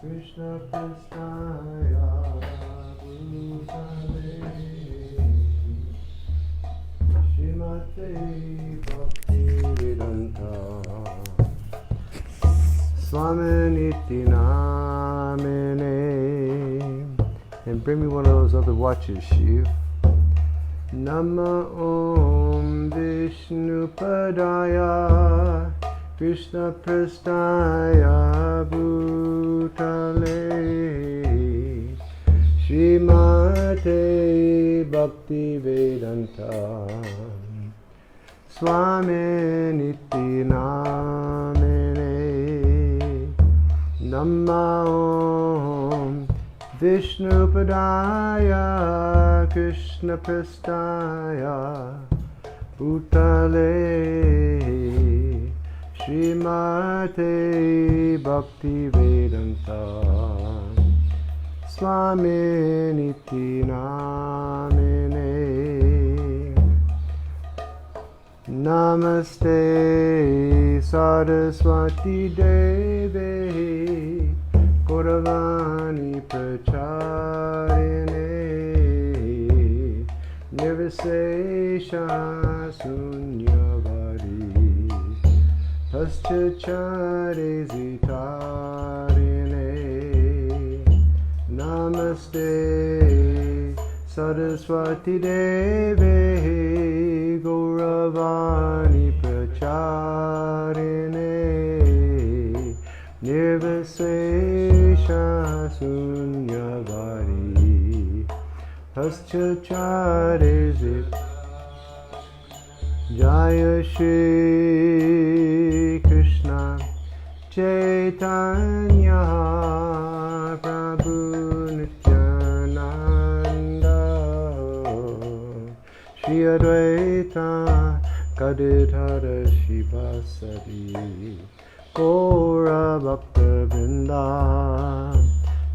Krishna Prasthaya Bhutale Srimate Bhakti Vedanta Swami Niti Namine. And bring me one of those other watches, Shiv. Nama Om Vishnu Padaya Krishna Prasthaya Bhutale Srimate Bhakti Vedanta Swami Niti Namine. Nama Om Vishnu Padaya Krishna Prasthaya Bhutale Srimate Bhakti Vedanta Swami Niti Namine. Namaste Saraswati Devi Gauravani Pracharine Nirvisesha Sunyavari Paschachare Zitarine. Namaste Saraswati Devi Gauravani Pracharine Nirvisesha Sunyavari Paschachare Zitarine. Jaya Shri Krishna Chaitanya Prabhu Nityananda Shri Advaita Gadadhara Shivasari Gaura Bhakta Vrinda.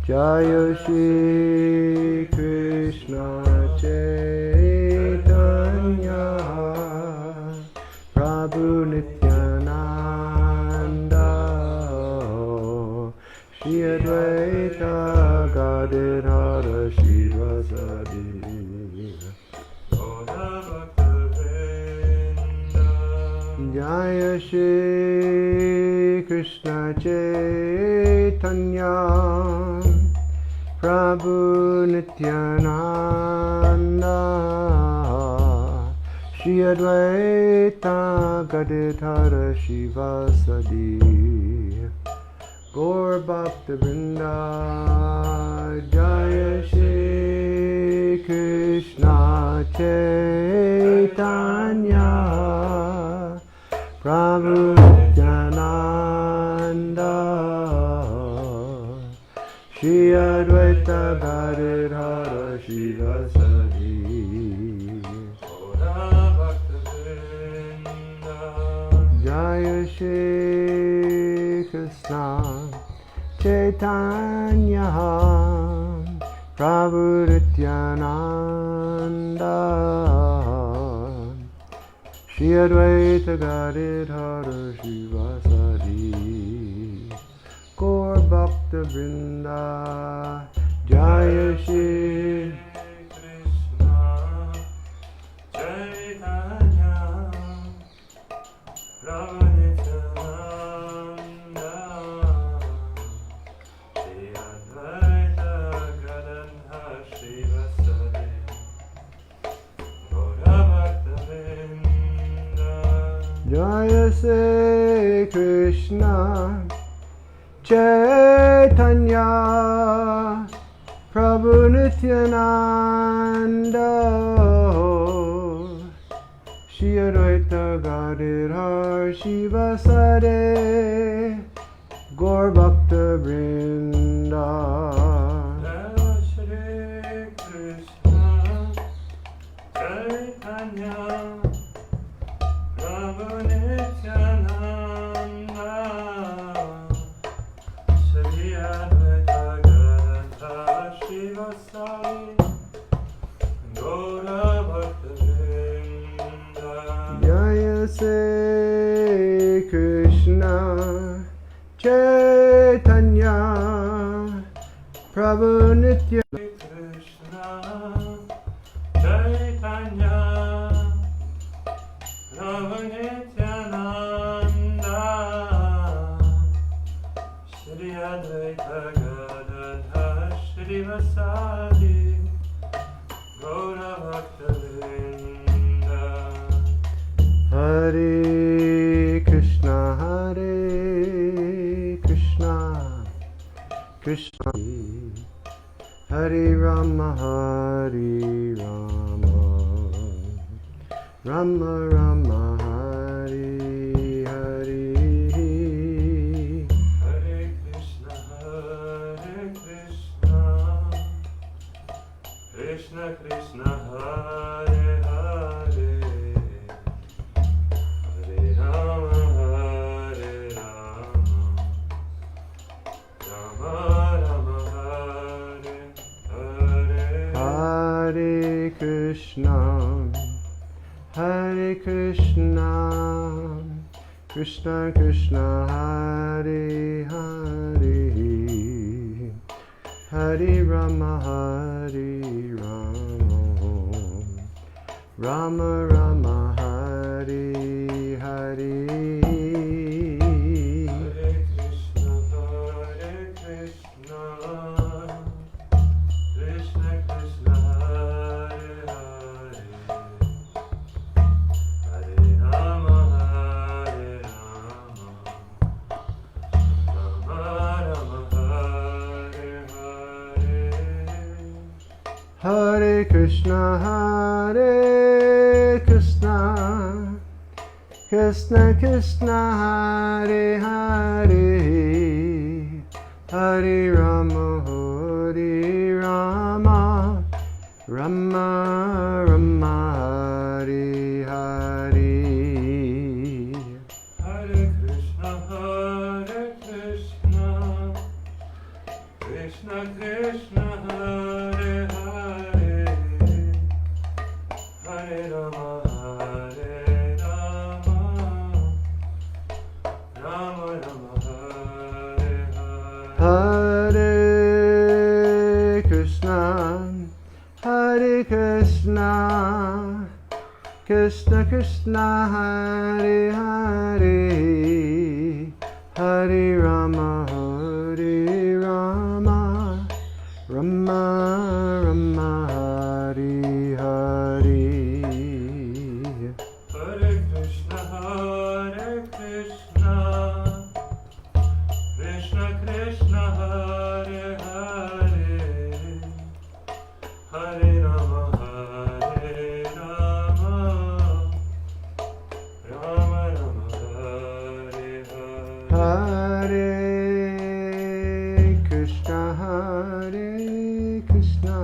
Jaya Shri Krishna Chaitanya Prabhu Nityananda Shri Advaita Gadadhara Shivasari Gaura Bhakta Vrinda. Jaya Shri Krishna Chaitanya Prabhu Nityananda Shri Advaita Gadadhara Shivasadi Gaur Bhakta Vrinda. Jaya Shri Krishna Chaitanya Prabhu Nityananda Shri Advaita Gadadhara Shivasadi Jaya Shri Krishna Chaitanya Prabhu Nityananda Shri Advaita Gadadhara Shivasadi Gaur Bhakta Vrinda. Jaya Shri Krishna Chaitanya Prabhu Nityananda Shri Advaita Gadadhara Shivasadi Gaur Bhakta Vrinda. Jaya Shri Krishna Chaitanya Prabhu Nityananda Shri Advaita Gadadhara Shivasade Gaur Bhakta Vrinda. Jaya Shri Krishna Chaitanya Prabhu Nityananda Shri Advaita Gadadhara Shivasade Gaur Bhakta Vrinda. Jaya Shri Krishna Chaitanya Chaitanya Prabhu Nitya Krishna Chaitanya Prabhu Nityananda Shri Advaita Gadadhar Shri Vasadi Gaura Bhakta-vrinda. Hare Krishna Krishna Hare Rama Rama Rama Hare Hare Hare Krishna Krishna Krishna Hare Hare Hare Rama Rama Rama Hare Hare. Hare Krishna Krishna Krishna Hare Hare Hare Rama Rama Rama Hare Hare. Hare Krishna Krishna Krishna Hare Hare Hare Rama Rama Rama Hare Hare. Hare Krishna Krishna Krishna Hare Hare Hare Rama Rama Rama Hare Hare. Hare Krishna Krishna Krishna Hare Hare Hare Rama Rama Rama Hare Hare. Hare Krishna Krishna Krishna Hare Hare Hare Rama Rama Rama Hare Hare. Hare Krishna Krishna Krishna Hare Hare Hare Rama Rama Rama Hare Hare. Hare Krishna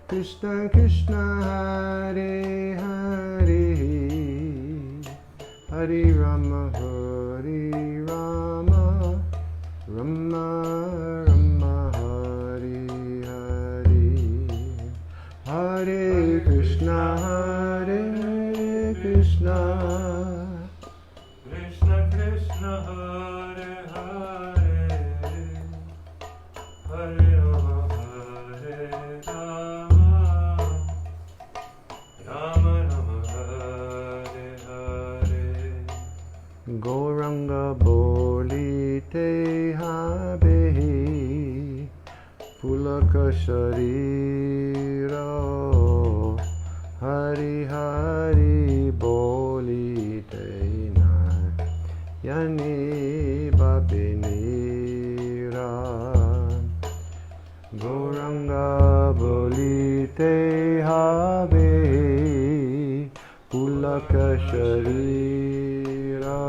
Krishna Krishna Hare Hare Hare Rama Rama Rama Hare Hare. Hare Krishna Krishna Krishna Hare Hare Hare Rama Rama Rama Hare Hare. Gauranga bolite habe pulaka sharira Hari Hari bolite na yani babinira. Gauranga bolite habe pulaka sharira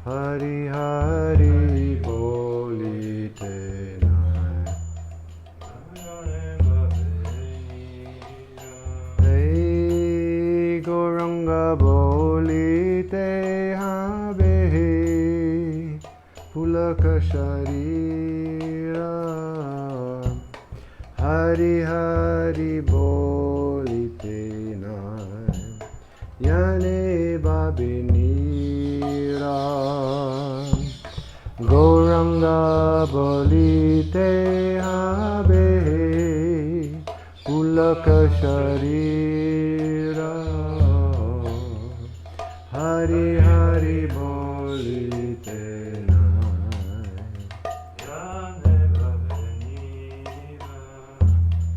Hari Hari bolite na. Hey Gauranga bolite habe pulaka sharira Hari Hari bolite na yane babinira. Gauranga bolite habe Pulaka sharira Hari Hari bolite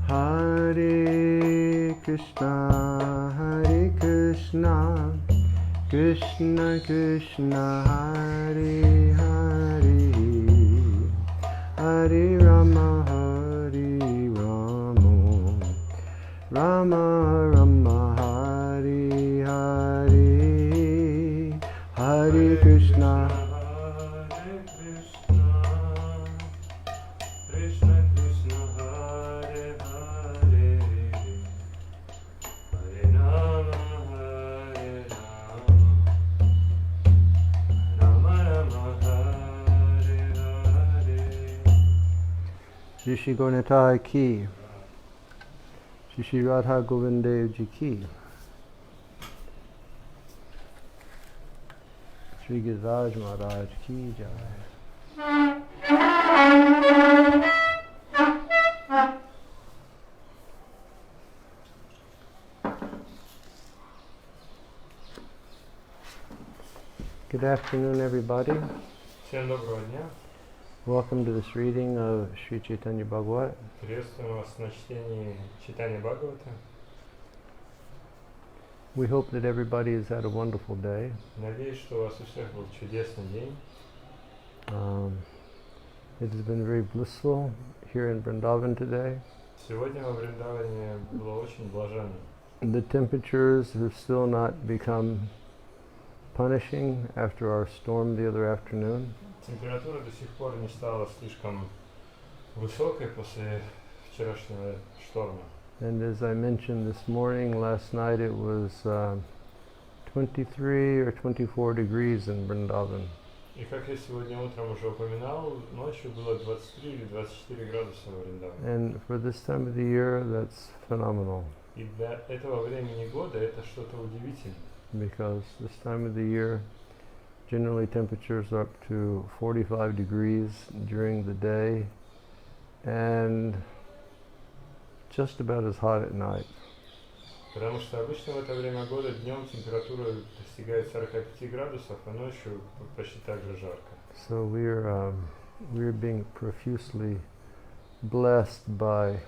Hare Krishna, Krishna Krishna, Hare Hare, Hare Rama, Hare Rama, Rama Rama, Hare Hare, Hare Krishna. Shri Gaurnitai ki, Shri Radha Govinda ji ki, Shri Giriraj Maharaj ki jai. Good afternoon, everybody. Всем доброго дня. Welcome to this reading of Sri Chaitanya Bhagavata. Приветствуем вас на чтении Читания Бхагавата. We hope that everybody has had a wonderful day. Надеюсь, что у вас у всех был чудесный день. It has been very blissful here in Vrindavan today. Сегодня во Вриндаване было очень блаженно. The temperatures have still not become punishing after our storm the other afternoon. Температура до сих пор не стала слишком высокой после вчерашнего шторма. And as I mentioned this morning, last night it was 23 or 24 degrees in Vrindavan. И как я сегодня утром уже упоминал, ночью было 23 или 24 градуса во Вриндаване. And for this time of the year, that's phenomenal. И для этого времени года это что-то удивительное. Because this time of the year, generally temperatures are up to 45 degrees during the day and just about as hot at night. Потому что обычно в это время года днем температура достигает 45 градусов, а ночью почти так же жарко. So we're being profusely blessed by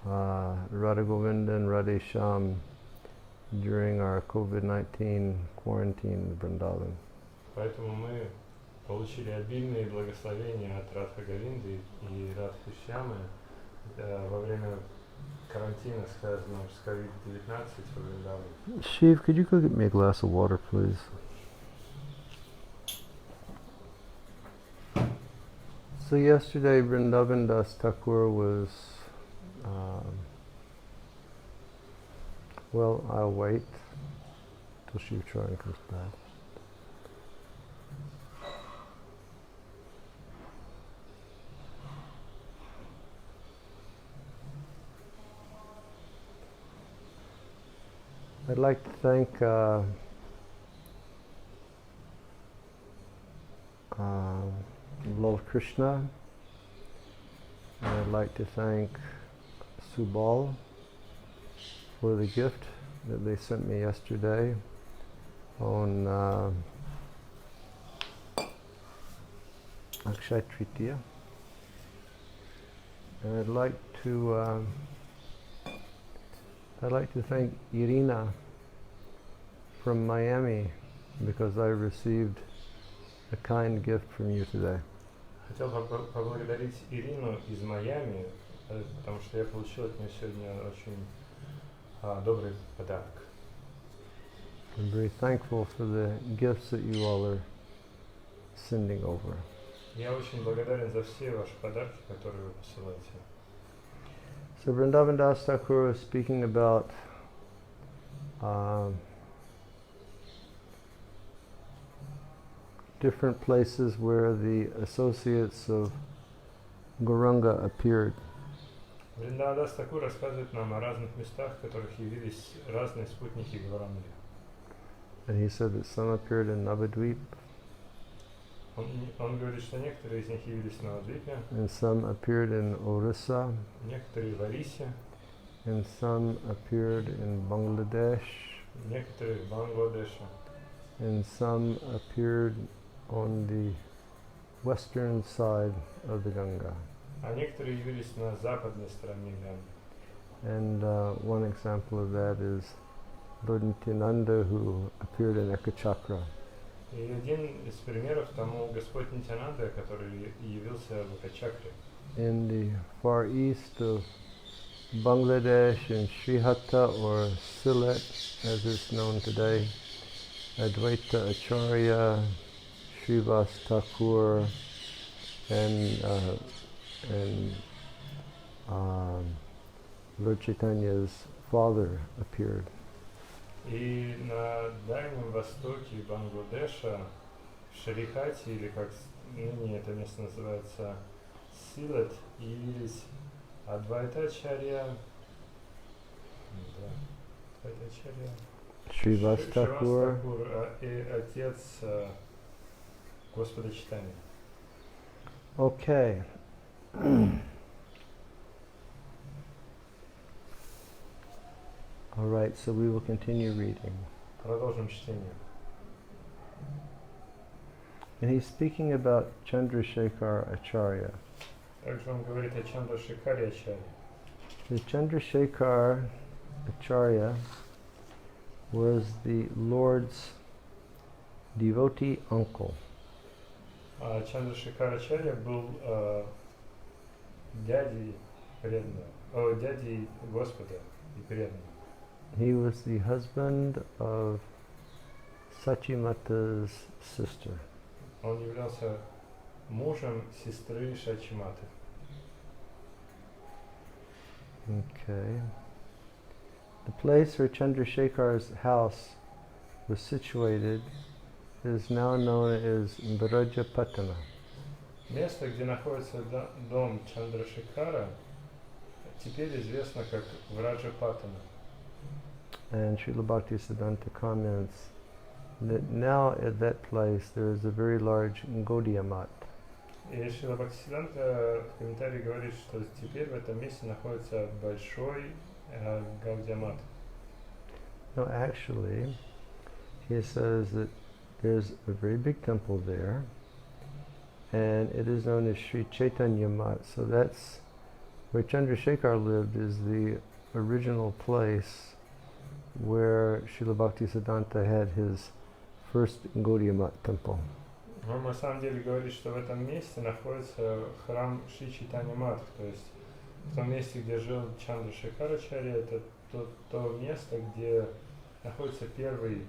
Radha Govinda and Radhe Shyam during our COVID-19 quarantine in Vrindavan. Поэтому мы получили обильные благословения от Радха Говинды и Радхи Шьямы во время карантина, связанного с COVID-19 во Вриндаване. Shiv, could you go get me a glass of water, please? So yesterday, Vrindavan Das Thakur was, well, I'll wait till Shiv Charan comes back. I'd like to thank Lord Krishna, and I'd like to thank Subal for the gift that they sent me yesterday on Akshay Tritiya. And I'd like to thank Irina from Miami because I received a kind gift from you today. Хотел поблагодарить Ирину из Майами, потому что я получил от нее сегодня очень добрый подарок. I'm very thankful for the gifts that you all are sending over. Я очень благодарен за все ваши подарки, которые вы посылаете. So Vrindavan Das Thakur was speaking about different places where the associates of Gauranga appeared. Вриндаван Дас Тхакур рассказывает нам о разных местах, в которых явились разные спутники Гауранги. And he said that some appeared in Navadvip, Он говорит, что некоторые из них явились на Адвипе, and some appeared in Orissa, некоторые в Арисе, and some appeared in Bangladesh, некоторые в Бангладеше, and some appeared on the western side of the Ganga. а некоторые явились на западной стороне Ганги. And one example of that is Lord Nityananda, who appeared in Ekachakra. И один из примеров тому Господь Нитянанда, который явился в Экачакре. In the far east of Bangladesh, in Srihatta or Sylhet, as it's known today, Advaita Acharya, Srivas Thakur, and Lord Chaitanya's father appeared. И на Дальнем Востоке Бангладеша, в Шарихате, или как ныне это место называется, Силет, явились Адвайтачарья, Srivas Thakur, и отец Господа Чайтаньи. Okay. All right, so we will continue reading. Продолжим чтение. And he's speaking about Chandrasekhar Acharya. Также он говорит о Чандрашекаре Ачарье. The Chandrasekhar Acharya was the Lord's devotee uncle. А Чандрашекар Ачарья был дядей преданного, дядей Господа и преданного. He was the husband of Sachimata's sister. Он являлся мужем сестры Шачиматы. Okay. The place where Chandrasekhar's house was situated is now known as Brajapatana. Место, где находится дом Чандрашекара, теперь известно как Враджапатана. And Srila Bhaktisiddhanta comments that now at that place there is a very large Gaudiya Mat. И Шрила Бхактисиддханта в комментарии говорит, что теперь в этом месте находится большой Гаудия-мат. No, actually, he says that there's a very big temple there, and it is known as Sri Chaitanya Mat. So that's where Chandrasekhar lived, is the original place where Srila Bhaktisiddhanta had his first Gaudiya Mat temple. Он на самом деле говорит, что в этом месте находится храм Шри Чайтанья Мат, то есть в том месте, где жил Чандрашекарачарья, это то место, где находится первый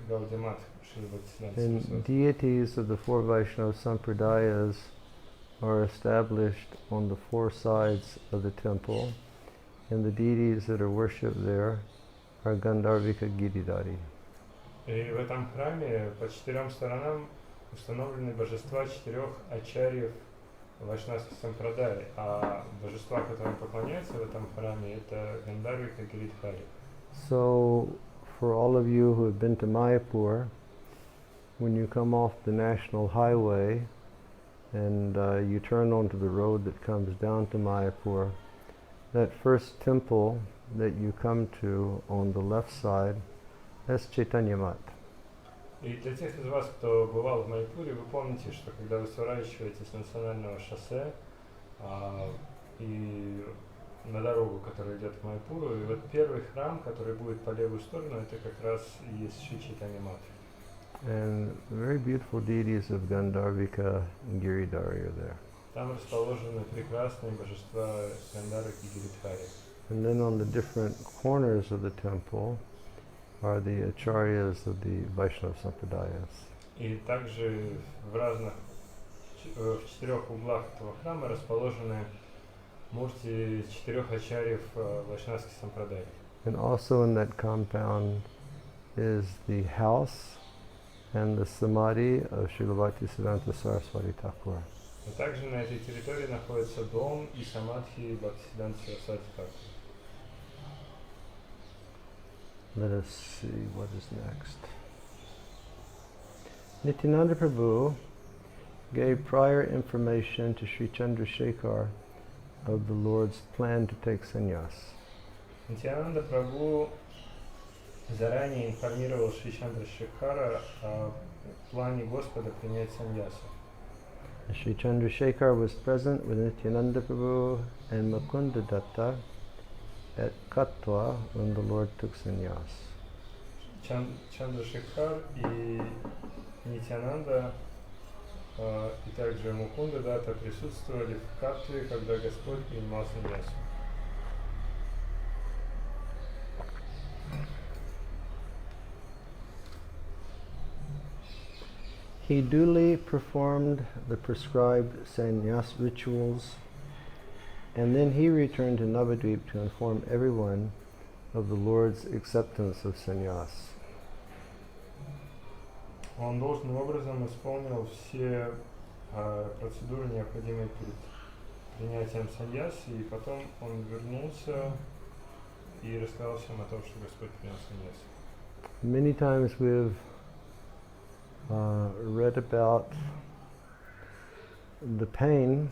Гаудия-мат Шрила Бхактисиддханта And Сарасвати. deities of the four Vaishnava Sampradayas are established on the four sides of the temple, and the deities that are worshipped there are Gandharvika Giridhari. И в этом храме по четырем сторонам установлены божества четырех ачарьев вайшнавской сампрадай, а божества, которым поклоняются в этом храме, это Гандарвика Гиридхари. So, for all of you who have been to Mayapur, when you come off the national highway and you turn onto the road that comes down to Mayapur, that first temple that you come to on the left side, that's Chaitanya Mat. И для тех из вас, кто бывал в Майпуре, вы помните, что когда вы сворачиваете с национального шоссе и на дорогу, которая идет к Майпуру, и вот первый храм, который будет по левую сторону, это как раз и есть Шри Чайтанья Мат. And very beautiful deities of Gandharvika and Giridhari are there. Там расположены прекрасные божества Гандарвики и Гиридхари. And then on the different corners of the temple are the acharyas of the Vaishnava Sampradayas. И также в четырех углах этого храма расположены мурти четырех ачарьев вайшнавских сампрадай. And also in that compound is the house and the samadhi of Srila Bhaktisiddhanta Saraswati Thakur. А также на этой территории находится дом и самадхи Бхактисиддханта Сарасвати Тхакур. Let us see what is next. Nityananda Prabhu gave prior information to Sri Chandrasekhar of the Lord's plan to take sannyas. Нитьянанда Прабху заранее информировал Шри Чандрашекхара о плане Господа принять саньясу. Sri Chandrasekhar was present with Nityananda Prabhu and Mukunda Datta at Katwa when the Lord took sannyas. Чандрашекхар и Нитьянанда и также Мукунда Датта присутствовали в Катве, когда Господь принимал саньясу. He duly performed the prescribed sannyas rituals, and then he returned to Navadvip to inform everyone of the Lord's acceptance of sannyas. Он должным образом исполнил все процедуры, необходимые перед принятием саньяси, и потом он вернулся и рассказал всем о том, что Господь принял саньяси. Many times we've read about the pain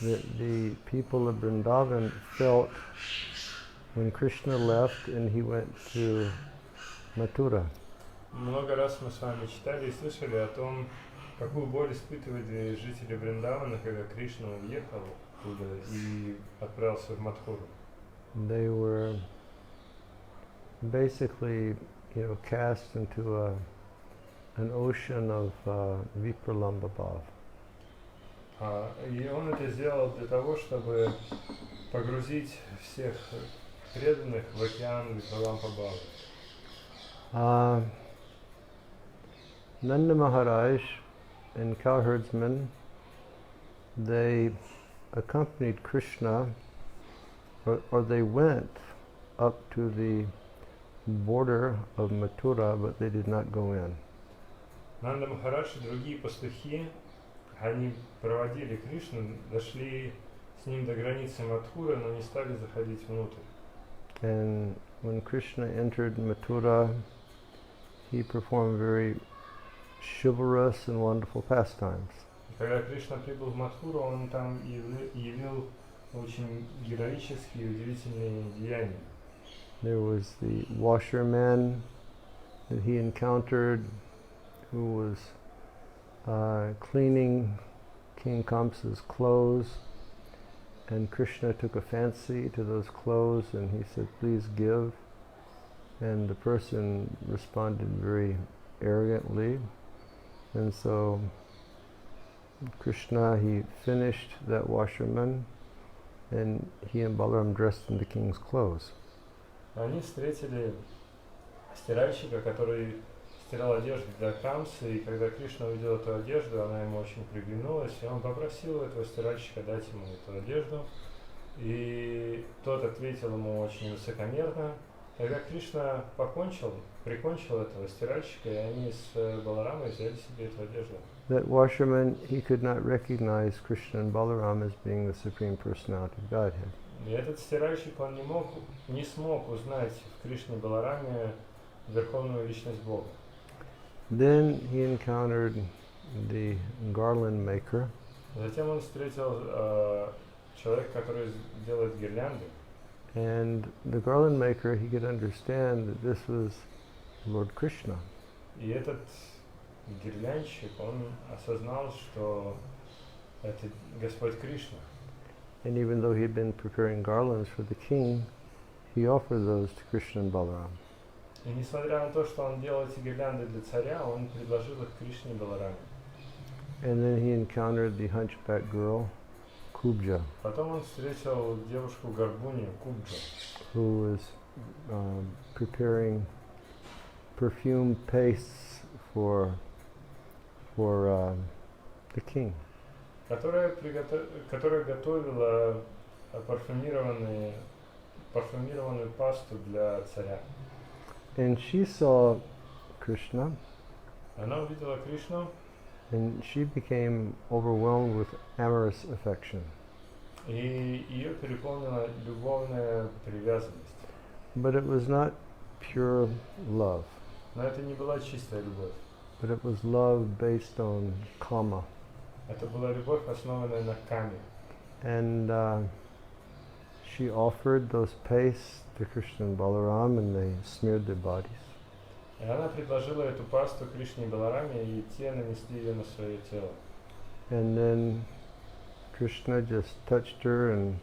that the people of Vrindavan felt when Krishna left and he went to Mathura. Много раз мы с вами читали и слышали о том, какую боль испытывали жители Вриндавана, когда Кришна уехал оттуда и отправился в Мадхуру. They were basically, cast into an ocean of vipralamba bhav. И он это сделал для того, чтобы погрузить всех преданных в океан Випралампа Бхава. Nanda Maharaj and cowherdsmen, they accompanied Krishna, or they went up to the border of Mathura, but they did not go in. Нанда Махарадж и другие пастухи, они проводили Кришну, дошли с ним до границы Мадхуры, но не стали заходить внутрь. And when Krishna entered Mathura, he performed very chivalrous and wonderful pastimes. Когда Кришна прибыл в Мадхуру, он там явил очень героические и удивительные деяния. There was the washerman that he encountered who was cleaning King Kamsa's clothes, and Krishna took a fancy to those clothes and he said, "Please give." And the person responded very arrogantly, and so Krishna, he finished that washerman and he and Balaram dressed in the king's clothes. Они встретили стиральщика, который стирал одежду для Камсы, и когда Кришна увидел эту одежду, она ему очень приглянулась, и он попросил этого стиральщика дать ему эту одежду, и тот ответил ему очень высокомерно. Тогда Кришна прикончил этого стиральщика, и они с Баларамой взяли себе эту одежду. That washerman, he could not recognize Krishna and Balaram as being the Supreme Personality of Godhead. И этот стиральщик, он не смог узнать в Кришне и Балараме Верховную Личность Бога. Then he encountered the garland maker. Затем он встретил человека, который делает гирлянды. And the garland maker, he could understand that this was Lord Krishna. И этот гирлянщик, он осознал, что это Господь Кришна. And even though he had been preparing garlands for the king, he offered those to Krishna and Balaram. И несмотря на то, что он делал эти гирлянды для царя, он предложил их Кришне и Балараме. And then he encountered the hunchback girl, Kubja, Потом он встретил девушку-горбунью Кубджу, who was preparing perfume pastes for the king. которая готовила парфюмированную пасту для царя. And she saw Krishna, Она увидела Кришну, and she became overwhelmed with amorous affection. и ее переполнила любовная привязанность. But it was not pure love. Но это не была чистая любовь. but it was love based on kama. Это была любовь, основанная на каме. And she offered those pastes to Krishna and Balaram, and they smeared their bodies. И она предложила эту пасту Кришне и Балараме, и те нанесли ее на свое тело. And then Krishna just touched her and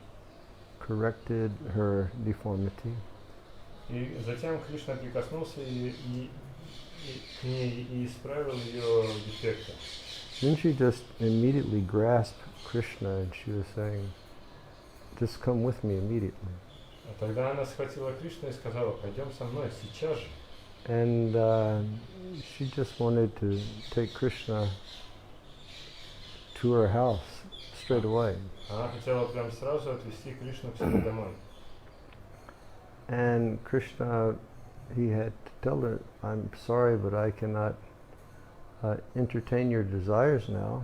corrected her deformity. И затем Кришна прикоснулся к ней и исправил ее дефекты. Then she just immediately grasped Krishna and she was saying, just come with me immediately. А тогда она схватила Кришну и сказала: пойдем со мной сейчас же. And she just wanted to take Krishna to her house straight away. Она хотела прям сразу отвезти Кришну к себе домой. And Krishna, he had to tell her, I'm sorry, but I cannot entertain your desires now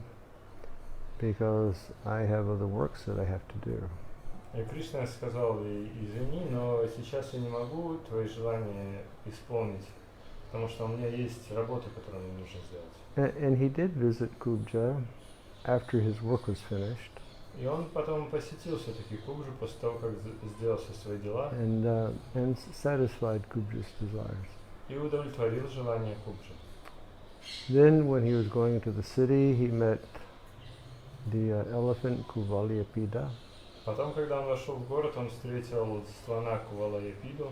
because I have other works that I have to do. И Кришна сказал ей: извини, но сейчас я не могу твои желания исполнить, потому что у меня есть работа, которую мне нужно сделать. And he did visit Kubja after his work was finished. И он потом посетил все-таки Кубжу после того, как сделал все свои дела. And satisfied Kubja's desires. И удовлетворил желание Кубжи. Then when he was going to the city, he met the elephant Kuvaliyapida. Потом, когда он вошел в город, он встретил слона Кувалаяпиду.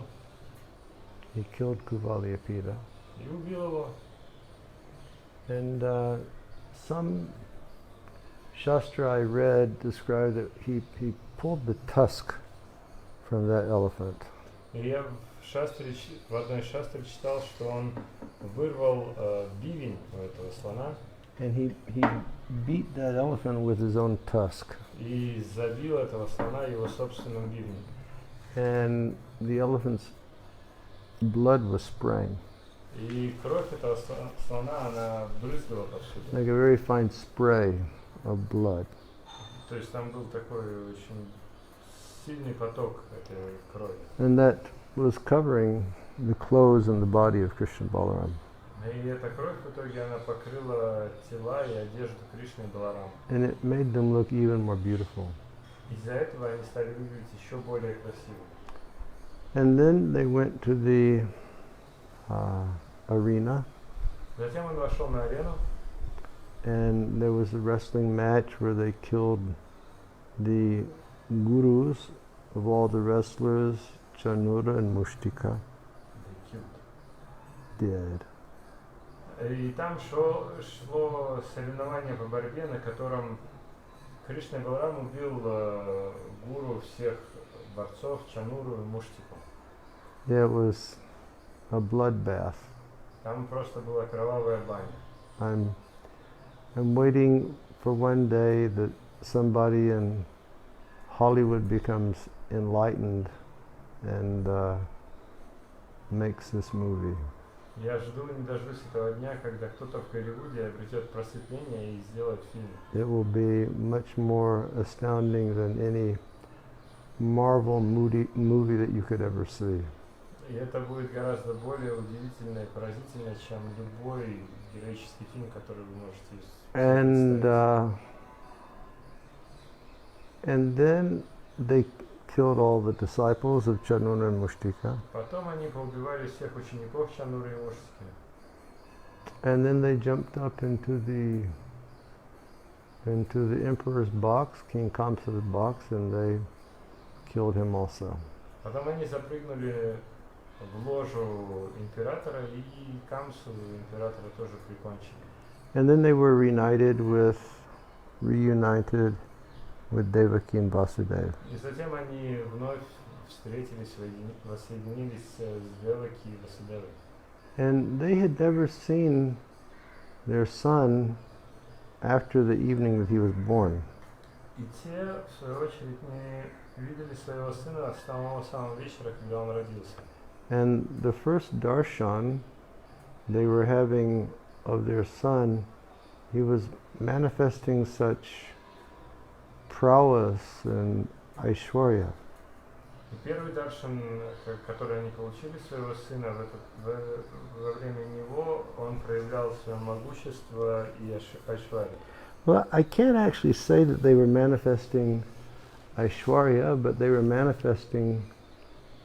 He killed Kuvaliyapida. И убил его. And some Shastra I read described that he pulled the tusk from that elephant. И я в одной шастре читал, что он вырвал бивень у этого слона. And he beat that elephant with his own tusk. И забил этого слона его собственным бивнем. And the elephant's blood was spraying. И кровь этого слона, она брызгала повсюду. Like a very fine spray of blood. То есть там был такой очень сильный поток этой крови. And that was covering the clothes and the body of Krishna and Balaram. И эта кровь в итоге она покрыла тела и одежду Кришны и Баларама. And it made them look even more beautiful. Из-за этого они стали выглядеть еще более красиво. And then they went to the arena. Затем он вошел на арену. And there was a wrestling match where they killed the gurus of all the wrestlers, Chanura and Mushtika. Dead. И там шло соревнование по борьбе, на котором Кришна и Баларам убил гуру всех борцов Чануру и Муштику. Yeah, it was a bloodbath. Там просто была кровавая баня. I'm waiting for one day that somebody in Hollywood becomes enlightened and makes this movie. Я жду не дождусь этого дня, когда кто-то в Голливуде обретет просветление и сделает фильм. It will be much more astounding than any Marvel movie that you could ever see. И это будет гораздо более удивительно и поразительно, чем любой героический фильм, который вы можете And then they killed all the disciples of Chanuna and Mushtika. Потом они поубивали всех учеников Чануры и Муштики. And then they jumped up into the emperor's box, King Kamsa's box, and they killed him also. Потом они запрыгнули в ложу императора, и Камсу императора тоже прикончили. And then they were reunited with Devaki and Vasudeva. И затем они вновь встретились, воссоединились с Деваки и Васудевой. And they had never seen their son after the evening that he was born. И те, в свою очередь, не видели своего сына с самого вечера, когда он родился. And the first darshan they were having of their son, he was manifesting such prowess and aishwarya. И первый даршан, который они получили своего сына, во время него он проявлял свое могущество и айшварию. Well, I can't actually say that they were manifesting Aishwarya, but they were manifesting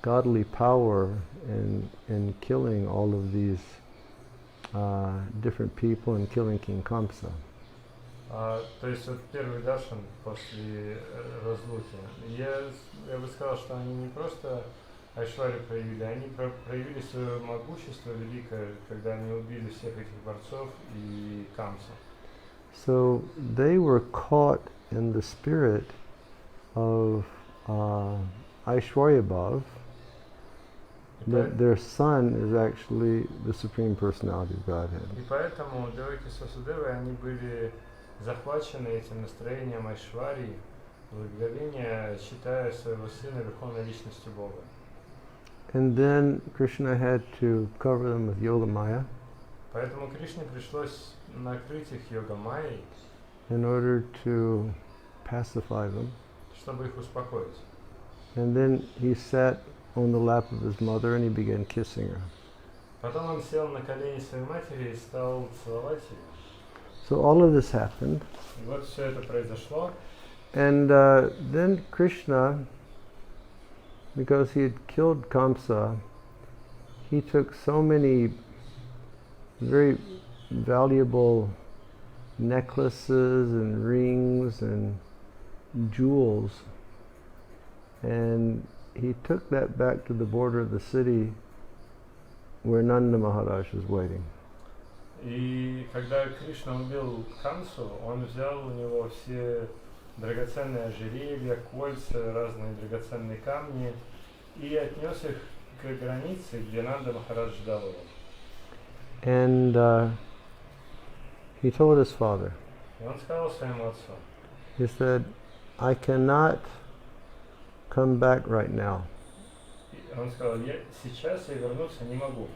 godly power in killing all of these different people and killing King Kamsa. То есть вот первый даршан после разлуки, я бы сказал, что они не просто айшварию проявили, они проявили свое могущество великое, когда они убили всех этих борцов и Камса. So they were caught in the spirit of Aishwarya Bhav. Their son is actually the Supreme Personality of Godhead. И поэтому Деваки с Васудевой, они были захвачены этим настроением айшварии, благоговения, считая своего сына верховной личностью Бога. And then Krishna had to cover them with Yoga Maya Поэтому Кришне пришлось накрыть их йога-майей, in order to pacify them. чтобы их успокоить. And then he sat on the lap of his mother and he began kissing her. Потом он сел на колени своей матери и стал целовать ее. So all of this happened. И вот все это произошло. And then Krishna, because he had killed Kamsa, he took so many very valuable necklaces and rings and jewels, and he took that back to the border of the city where Nanda Maharaj was waiting. И когда Кришна убил Камсу, он взял у него все драгоценные ожерелья, кольца, разные драгоценные камни и отнес их к границе, где Нанда Махарадж ждал его. And he told his father, И он сказал своему отцу, he said, I cannot come back right now, он сказал, сейчас я вернуться не могу,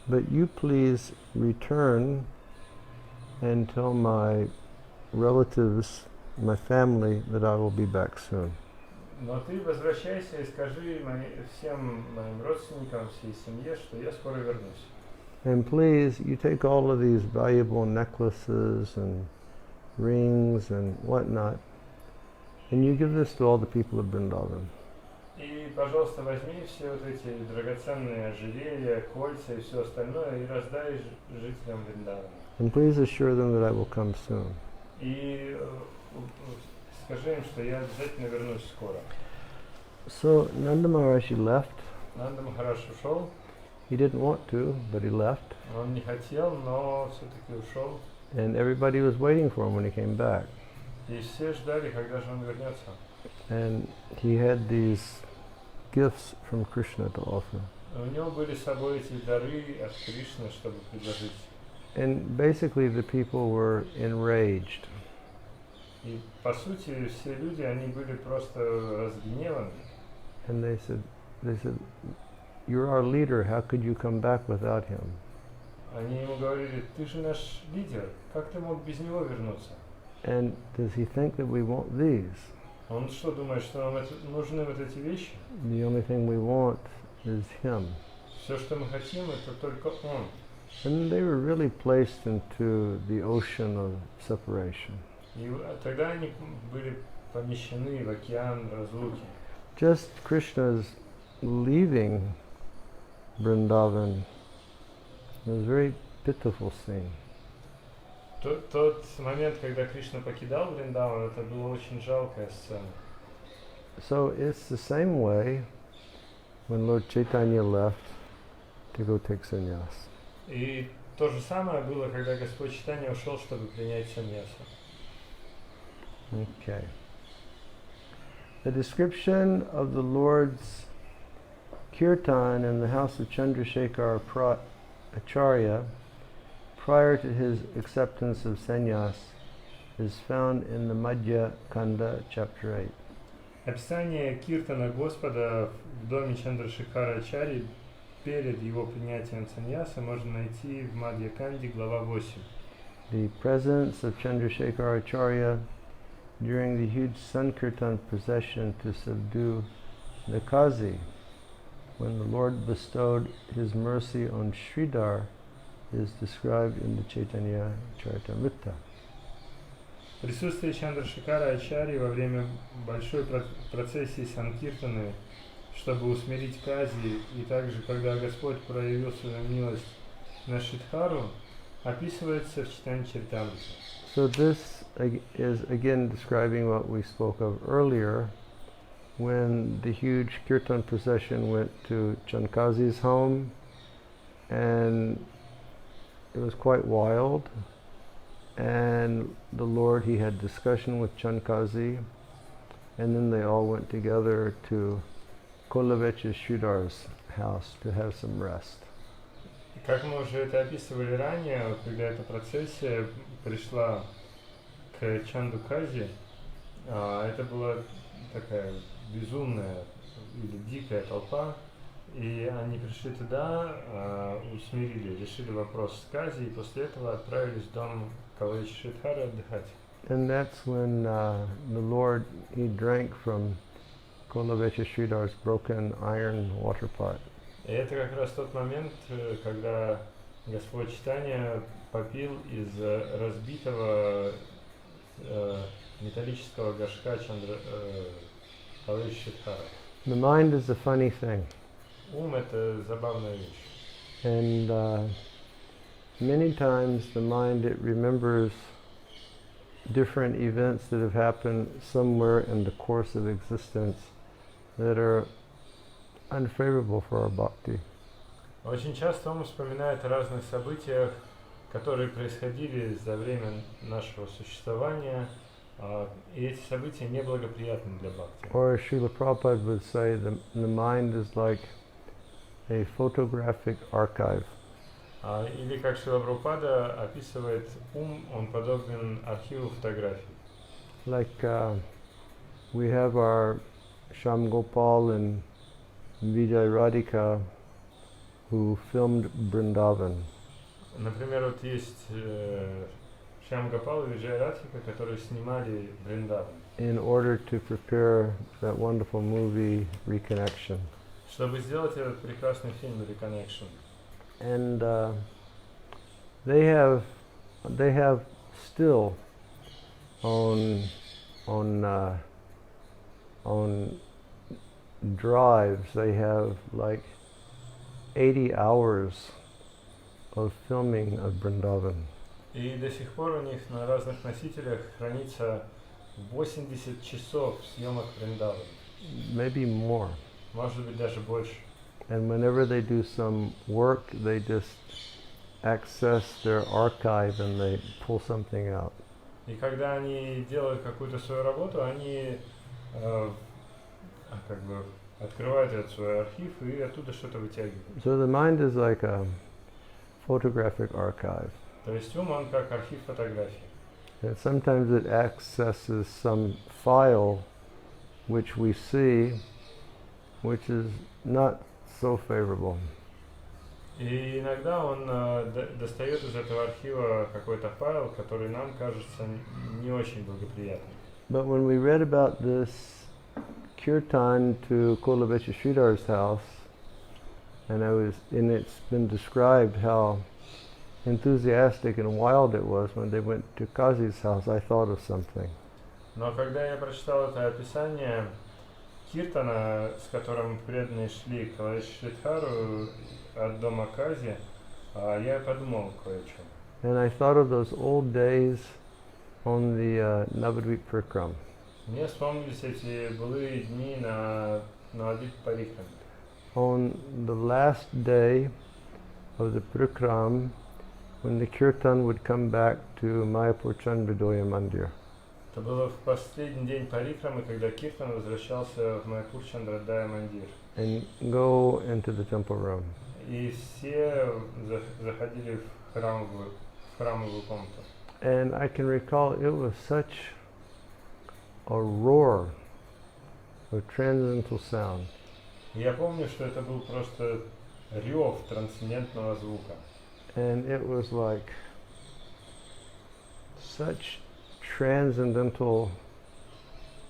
but you please return and tell my relatives, my family, that I will be back soon. но ты возвращайся и скажи всем моим родственникам, всей семье, что я скоро вернусь. And please, you take all of these valuable necklaces and rings and whatnot, and you give this to all the people of Vrindavan. И, пожалуйста, возьми все вот эти драгоценные ожерелья, кольца и все остальное и раздай жителям Вриндавана. And please assure them that I will come soon. И скажи им, что я обязательно вернусь скоро. So Nanda Maharaj left. Нанда Махарадж ушел. He didn't want to, but he left. Он не хотел, но все-таки ушел. And everybody was waiting for him when he came back. И все ждали, когда же он вернется. And he had these gifts from Krishna to offer. У него были с собой эти дары от Кришны, чтобы предложить. And basically the people were enraged. И по сути все люди, они были просто разгневаны. And they said, you're our leader, how could you come back without him? Они ему говорили, ты же наш лидер, как ты мог без него вернуться? And does he think that we want these? Он что, думает, что нам нужны вот эти вещи? The only thing we want is him. Все, что мы хотим, это только он. And they were really placed into the ocean of separation. И тогда они были помещены в океан разлуки. Just Krishna's leaving Vrindavan was a very pitiful scene. Тот момент, когда Кришна покидал Вриндаван, это была очень жалкая сцена. So it's the same way when Lord Chaitanya left to go take sannyas. И то же самое было, когда Господь Чайтанья ушел, чтобы принять саньясу. Okay. The description of the Lord's kirtan in the house of Chandrasekhar Acharya prior to his acceptance of sannyas is found in the Madhya Kanda, chapter 8. Описание киртана Господа в доме Чандрашекара Ачарьи перед его принятием саньяса можно найти в Мадья-канде, глава 8. The presence of Chandrasekhar Acharya during the huge Sankirtan procession to subdue The Kazi, when the Lord bestowed His mercy on Sridhar, is described in the Chaitanya Charitamrita. Присутствие Чандрашекара Ачарьи во время большой процессии Санкиртаны, чтобы усмирить Кази, и также, когда Господь проявил свою милость на Шридхару, описывается в Чайтанья Чаритамрите. So this is again describing what we spoke of earlier, when the huge kirtan procession went to Chankazi's home, and it was quite wild, and the Lord, He had discussion with Chankazi, and then they all went together to Kolavecha Sridhar's house to have some rest. Как мы уже это описывали ранее, когда эта процессия пришла к Чанду Кази, это была такая безумная или дикая толпа, и они пришли туда, усмирили, решили вопрос с Кази, и после этого отправились в дом Калавича Шридхара отдыхать. And that's when the Lord, He drank from Kolavecha Sridhar's broken iron water pot. И это как раз тот момент, когда Господь Чайтанья попил из разбитого металлического горшка Калавича Шридхара. The mind is a funny thing. Ум — это забавная вещь. And many times the mind, it remembers different events that have happened somewhere in the course of existence that are unfavorable for our bhakti. Очень часто ум вспоминает о разных событиях, которые происходили за время нашего существования, и эти события неблагоприятны для бхакти. Or Srila Prabhupada would say the mind is like a photographic archive. Или как Шрила Прабхупада описывает ум, он подобен архиву фотографий. Like we have our Shyam Gopal and Vijay Radhika who filmed Vrindavan. Например, вот есть Шьям Гопал и Виджай Радхика, которые снимали Вриндаван. In order to prepare that wonderful movie Reconnection. Чтобы сделать этот прекрасный фильм Reconnection. And they have still on drives, they have like 80 hours of filming of Vrindavan. И до сих пор у них на разных носителях хранится 80 часов съемок Вриндавана. Maybe more. Может быть, даже больше. And whenever they do some work, they just access their archive and they pull something out. И когда они делают какую-то свою работу, они как бы открывают этот свой архив и оттуда что-то вытягивают. So the mind is like a photographic archive. То есть ум, он как архив фотографий. And sometimes it accesses some file which we see, which is not so favorable. И иногда он достает из этого архива какой-то файл, который нам кажется не очень благоприятным. But when we read about this kirtan to Kolavecha Sridhar's house, and it's been described how enthusiastic and wild it was when they went to Kazi's house, I thought of something. Но когда я прочитал это описание киртана, с которым преданные шли к Калавичу Шридхару от дома Кази, я подумал кое о чем. And I thought of those old days on the Navadvip Parikram. Мне вспомнились эти былые дни на Навадвип Парикраме. On the last day of the Parikram, when the kirtan would come back to Mayapur Chandradoya Mandir. Это было в последний день Парикрамы, когда киртан возвращался в Майапур Чандрадая Мандир. And go into the temple room. И все заходили в храмовую комнату. And I can recall it was such a roar of transcendental sound. И я помню, что это был просто рев трансцендентного звука. And it was like such transcendental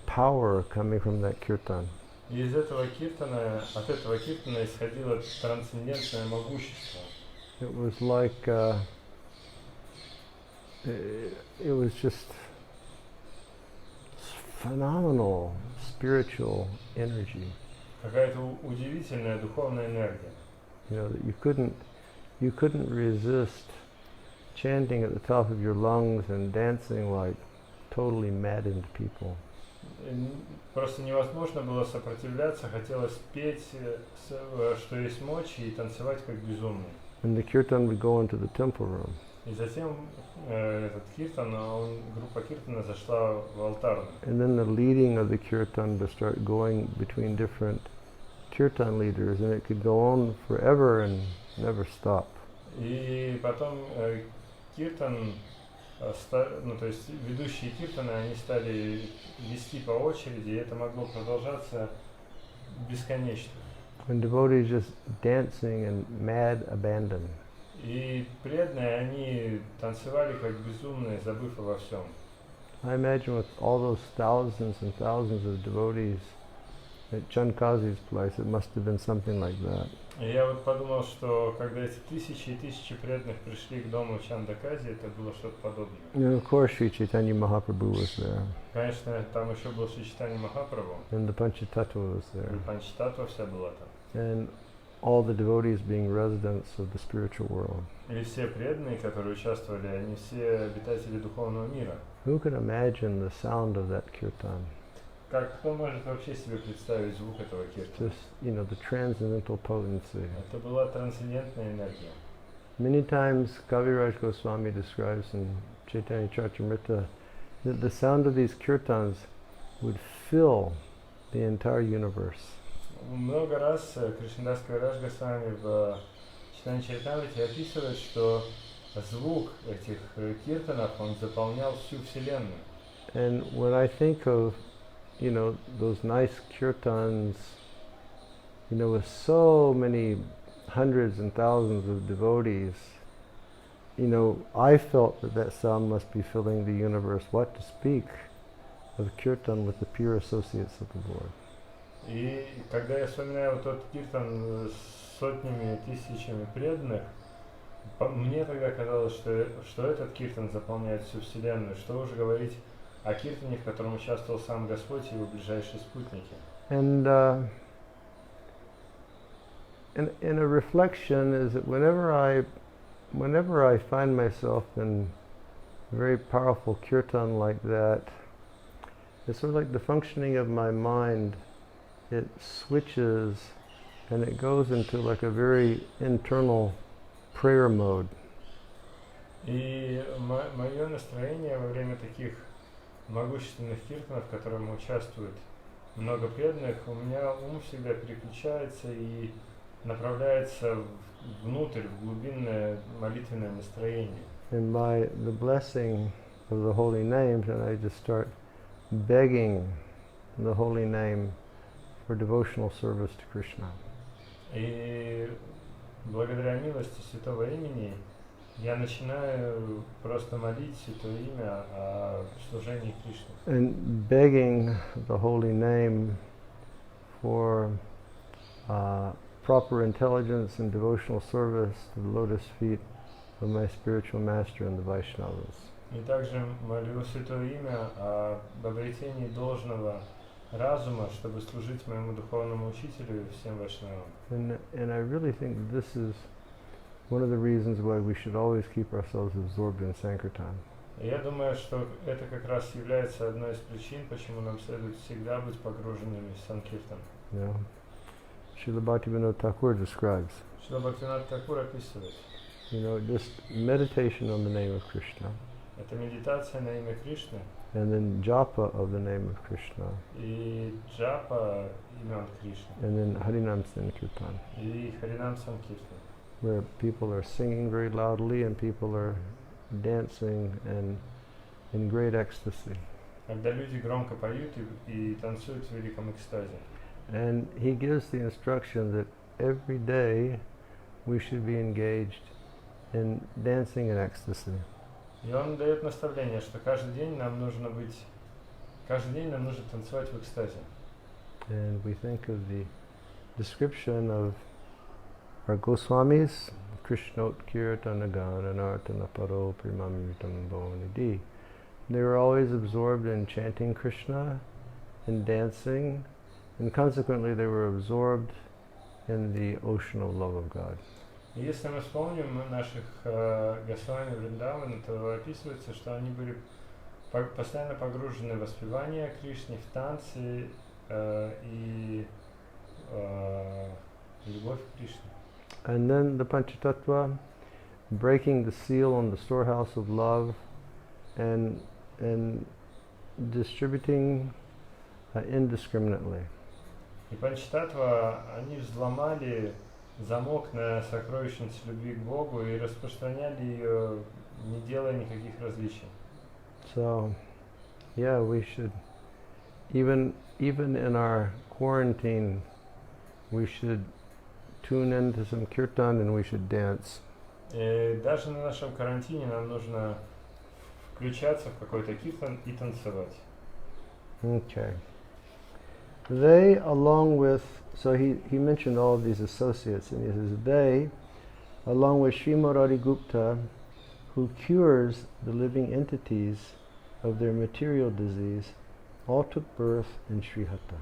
power coming from that kirtan. И из этого киртана, от этого киртана исходило трансцендентное могущество. It was like it was just phenomenal spiritual energy. Какая-то удивительная духовная энергия. You know, that you couldn't resist chanting at the top of your lungs and dancing like totally maddened people. Просто невозможно было сопротивляться, хотелось петь, что есть мочи, и танцевать как безумный. And the kirtan would go into the temple room. И затем этот киртан, группа киртана зашла в алтарную. And then the leading of the kirtan would start going between different kirtan leaders, and it could go on forever and never stop. И потом киртан, то есть ведущие киртаны, они стали вести по очереди, и это могло продолжаться бесконечно. And devotees just dancing in mad abandon. И преданные, они танцевали как безумные, забыв обо всем. I imagine with all those thousands and thousands of devotees at Chankazi's place, it must have been something like that. И я вот подумал, что когда эти тысячи и тысячи преданных пришли к дому Чандакази, это было что-то подобное. And of course, Sri Chaitanya Mahaprabhu was there. Конечно, там еще был Шри Чайтанья Махапрабху, And the Panchatattva was there. и Панчтаттва вся была там. And all the devotees being residents of the spiritual world. И все преданные, которые участвовали, они все обитатели духовного мира. Who can imagine the sound of that kirtan? Кто может вообще себе представить звук этого киртана? Just, you know, the transcendental potency. Это была трансцендентная энергия. Many times Kaviraj Goswami describes in Chaitanya Charitamrita that the sound of these kirtans would fill the entire universe. Много раз Кришнадас Кавирадж Госвами в Чайтанья Чаритамрите описывает, что звук этих киртанов, он заполнял всю Вселенную. And when I think of, you know, those nice kirtans, you know, with so many hundreds and thousands of devotees, you know, I felt that that sound must be filling the universe. What to speak of kirtan with the pure associates of the Lord. И когда я вспоминаю вот тот киртан с сотнями, тысячами преданных, мне тогда казалось, что этот киртан заполняет всю Вселенную. Что уже говорить о киртане, в котором участвовал сам Господь и его ближайшие спутники. And a reflection is that whenever I find myself in a very powerful kirtan like that, it's sort of like the functioning of my mind. It switches and it goes into like a very internal prayer mode. И мое настроение во время таких могущественных киртанов, в котором участвует много преданных, у меня ум всегда переключается и направляется внутрь, в глубинное молитвенное настроение. And by the blessing of the holy names, and I just start begging the holy name for devotional service to Krishna. И благодаря милости Святого Имени я начинаю просто молить Святое Имя о служении Кришне. And begging the holy name for proper intelligence and devotional service to the lotus feet of my spiritual master and the Vaishnavas. И также молю Святое Имя об обретении должного разума, чтобы служить моему духовному учителю и всем вайшнавам. And I really think this is one of the reasons why we should always keep ourselves absorbed in Sankirtan. И я думаю, что это как раз является одной из причин, почему нам следует всегда быть погруженными в Санкиртан. Yeah. Srila Bhaktivinoda Thakur describes, Шрила Бхактивинода Тхакур описывает, you know, just meditation on the name of Krishna, это медитация на имя Кришны and then japa of the name of Krishna, и джапа имен Кришны, and then Harinam Sankirtan, и Харинам Санкиртан, where people are singing very loudly and people are dancing and in great ecstasy. когда люди громко поют и танцуют в великом экстазе. And he gives the instruction that every day we should be engaged in dancing in ecstasy. И он дает наставление, что каждый день нам нужно танцевать в экстазе. And we think of the description of our Goswamis, Krishnot Kirtana Gananartana Paro Primamritam Bhavanidhi. They were always absorbed in chanting Krishna and dancing, and consequently they were absorbed in the ocean of love of God. Если мы вспомним наших Госвами Вриндавана, то описывается, что они были постоянно погружены в воспевание Кришны, в танцы и любовь к Кришне. And then the Panchatattva, breaking the seal on the storehouse of love and distributing indiscriminately. И Панчтаттва, они взломали замок на сокровищницу любви к Богу и распространяли ее, не делая никаких различий. So, yeah, we should, even in our quarantine, we should tune into some kirtan and we should dance. И даже на нашем карантине нам нужно включаться в какой-то киртан и танцевать. Okay. They, along with, so he mentioned all of these associates, and he says, they, along with Sri Murari Gupta, who cures the living entities of their material disease, all took birth in Srihatta.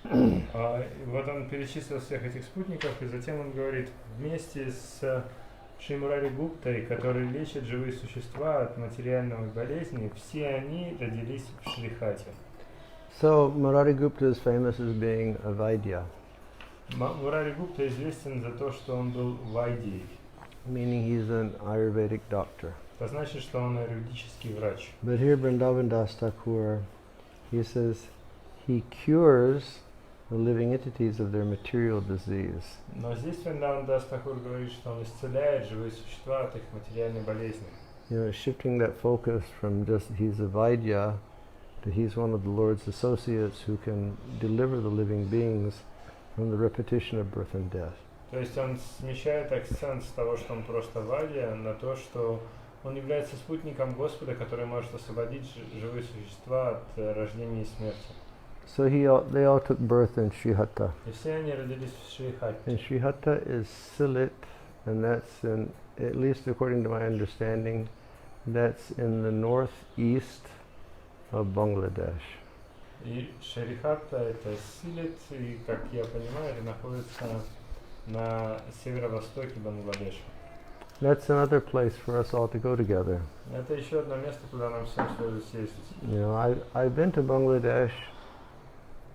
Вот он перечислил всех этих спутников, и затем он говорит, вместе с Шри Мурари Гуптой, который лечит живые существа от материальной болезни, все они родились в Шрихате. So Murari Gupta is famous as being a Vaidya. Мурари Гупта известен за то, что он был вайдией. Meaning he's an Ayurvedic doctor. Это значит, что он аюрведический врач. But here Vrindavan Das Thakur, he says he cures the living entities of their material disease. Но здесь Вриндаван Дас Тхакур говорит, что он исцеляет живые существа от их материальной болезни. You know, shifting that focus from just he's a Vaidya to he's one of the Lord's associates who can deliver the living beings from the repetition of birth and death. То есть он смещает акцент с того, что он просто вайдия, на то, что он является спутником Господа, который может освободить живые существа от рождения и смерти. So they all took birth in Srihatta. И все они родились в Шрихате. And Srihatta is Silit, and that's in, at least according to my understanding, that's in the northeast of Bangladesh. И Шрихата это Силит, и, как я понимаю, это находится на северо-востоке Бангладеша. That's another place for us all to go together. Это еще одно место, куда нам всем следует съездить. You know, I've been to Bangladesh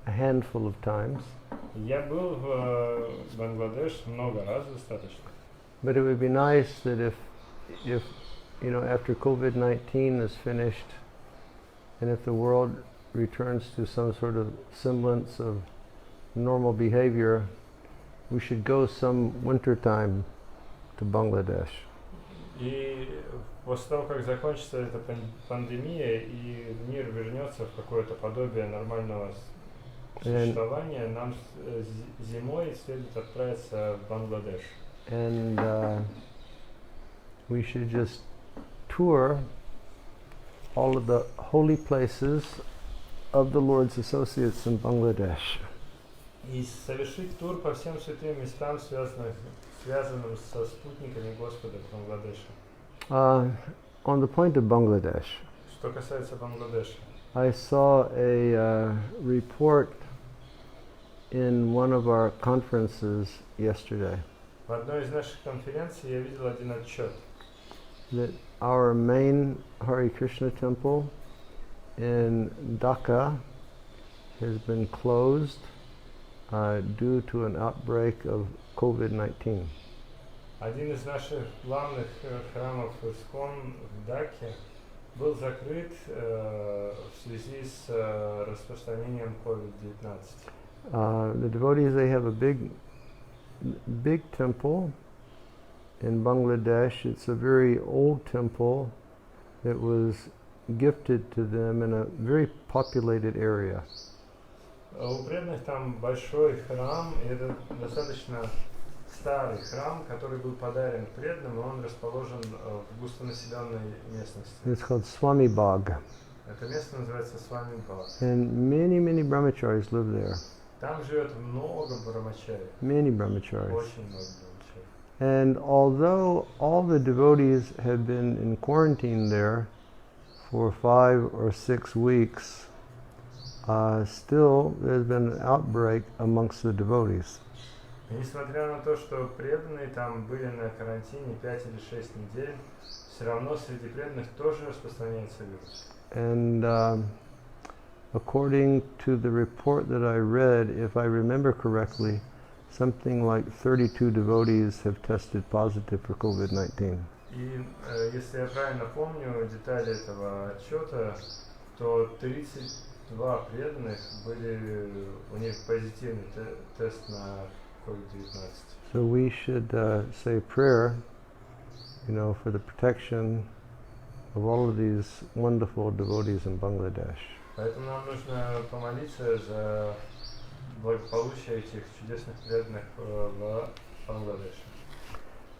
a handful of times. Я был в Бангладеш много раз достаточно. But it would be nice that if you know, after COVID-19 is finished, and if the world returns to some sort of semblance of normal behavior, we should go some winter time to Bangladesh. И после того, как закончится эта пандемия и мир вернется в какое-то подобие нормального существования, нам зимой следует отправиться в Бангладеш. And we should just tour all of the holy places of the Lord's associates in Bangladesh. И совершить тур по всем святым местам, связанным со спутниками Господа в Бангладеше. On the point of Bangladesh, Что касается Бангладеша, I saw a report in one of our conferences yesterday в одной из наших конференций я видел один отчет, that our main Hare Krishna temple in Dhaka has been closed due to an outbreak of COVID-19. Один из наших главных храмов Искон в Даке был закрыт в связи с распространением COVID-19. The devotees, they have a big temple in Bangladesh. It's a very old temple that was gifted to them in a very populated area. У преданных там большой храм, и это достаточно старый храм, который был подарен преданным, и он расположен в густонаселенной местности. It's called Swami Bag. Это место называется Swami. And many brahmacharis live there. Там живет много брамачари. Many brahmacharis. Очень много брамачари. And although all the devotees have been in quarantine there for 5 or 6 weeks, still there's been an outbreak amongst the devotees. И несмотря на то, что преданные там были на карантине 5 или 6 недель, все равно среди преданных тоже распространяется вирус. And according to the report that I read, if I remember correctly, something like 32 devotees have tested positive for COVID-19. И если я правильно помню детали этого отчета, то 32 преданных были, у них позитивный тест на COVID-19. So we should say a prayer, for the protection of all of these wonderful devotees in Bangladesh. Поэтому нам нужно помолиться за благополучие этих чудесных преданных в Бангладеше.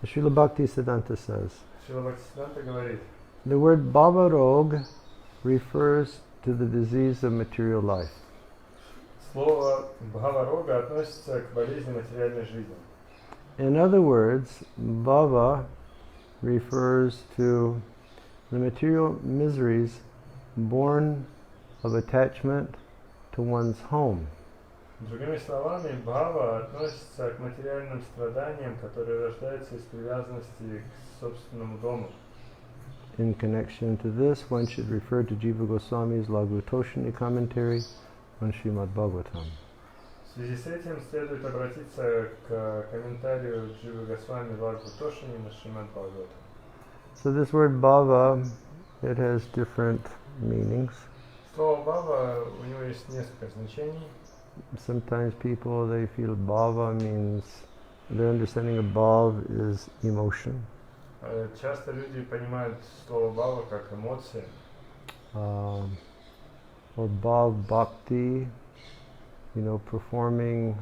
Srila Bhaktisiddhanta says, Шрила Бхактисиданта говорит, the word Bhavarog refers to the disease of material life. слово Бхаварога относится к болезни материальной жизни. In other words, Bhava refers to the material miseries born of attachment to one's home. Другими словами, бхава относится к материальным страданиям, которые рождаются из привязанности к собственному дому. In connection to this, one should refer to Jiva Goswami's Laghu Toshini commentary on Srimad Bhagavatam. В связи с этим следует обратиться к комментарию Дживы Госвами Лагу Тошини на Шримад Бхагаватам. So this word bhava, it has different meanings. Слово бхава, у него есть несколько значений. Sometimes people, they feel bhava means, their understanding of bhav is emotion. Часто люди понимают слово бхава как эмоции. Or bhav bhakti, performing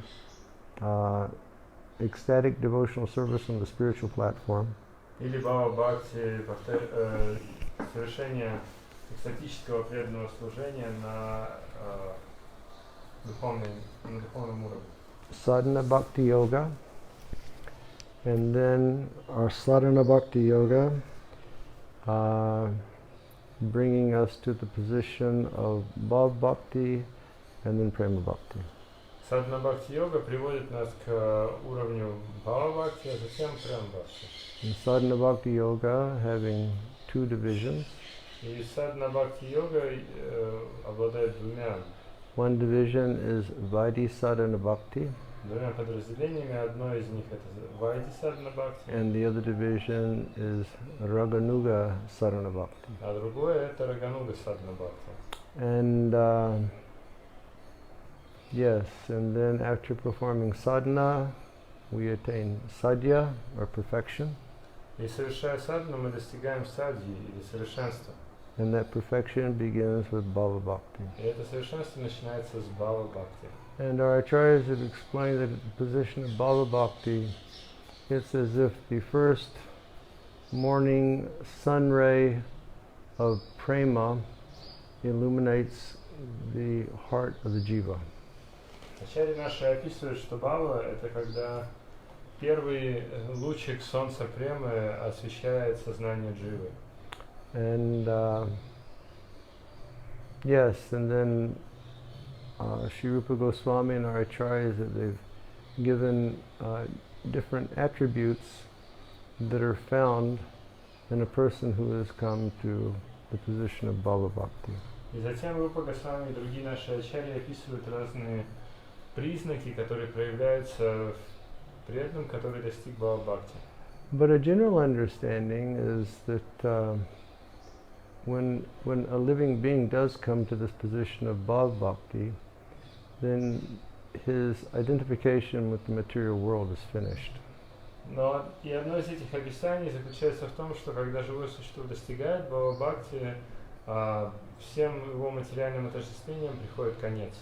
ecstatic devotional service on the spiritual platform. Или бхава бхакти, совершение экстатического преданного служения на духовном уровне. Sadhana bhakti yoga. And then our sadhana bhakti yoga, bringing us to the position of bhav bhakti and then prema bhakti. Садхана бхакти йога приводит нас к уровню бхава бхакти, а затем према бхакти. And sadhana bhakti yoga having 2 divisions. И садхана бхакти йога обладает двумя One division is Vaidhi sadhana bhakti, подразделениями. Одно из них это Вайди садхана бхакти, and the other division is Raganuga sadhana bhakti. а другое это Рагануга садхана бхакти. And yes, and then after performing sadhana, we attain sadhya, or perfection. И совершая садхану, мы достигаем садхи или совершенства. And that perfection begins with bhava bhakti. И это совершенство начинается с бхава бхакти. And our acharyas have explained that at the position of bhava bhakti, it's as if the first morning sun ray of prema illuminates the heart of the jiva. Ачарьи наши описывают, что бхава это когда первый лучик солнца премы освещает сознание дживы. And yes, and then Sri Rupa Goswami and our acharyas, they've given different attributes that are found in a person who has come to the position of bhava bhakti. И затем Рупа Госвами и другие наши ачарьи описывают разные признаки, которые проявляются в преданном, который достиг бхава бхакти. But a general understanding is that when a living being does come to this position of bhava bhakti, then his identification with the material world is finished. Но и одно из этих описаний заключается в том, что когда живое существо достигает бхава бхакти, всем его материальным отождествлениям приходит конец.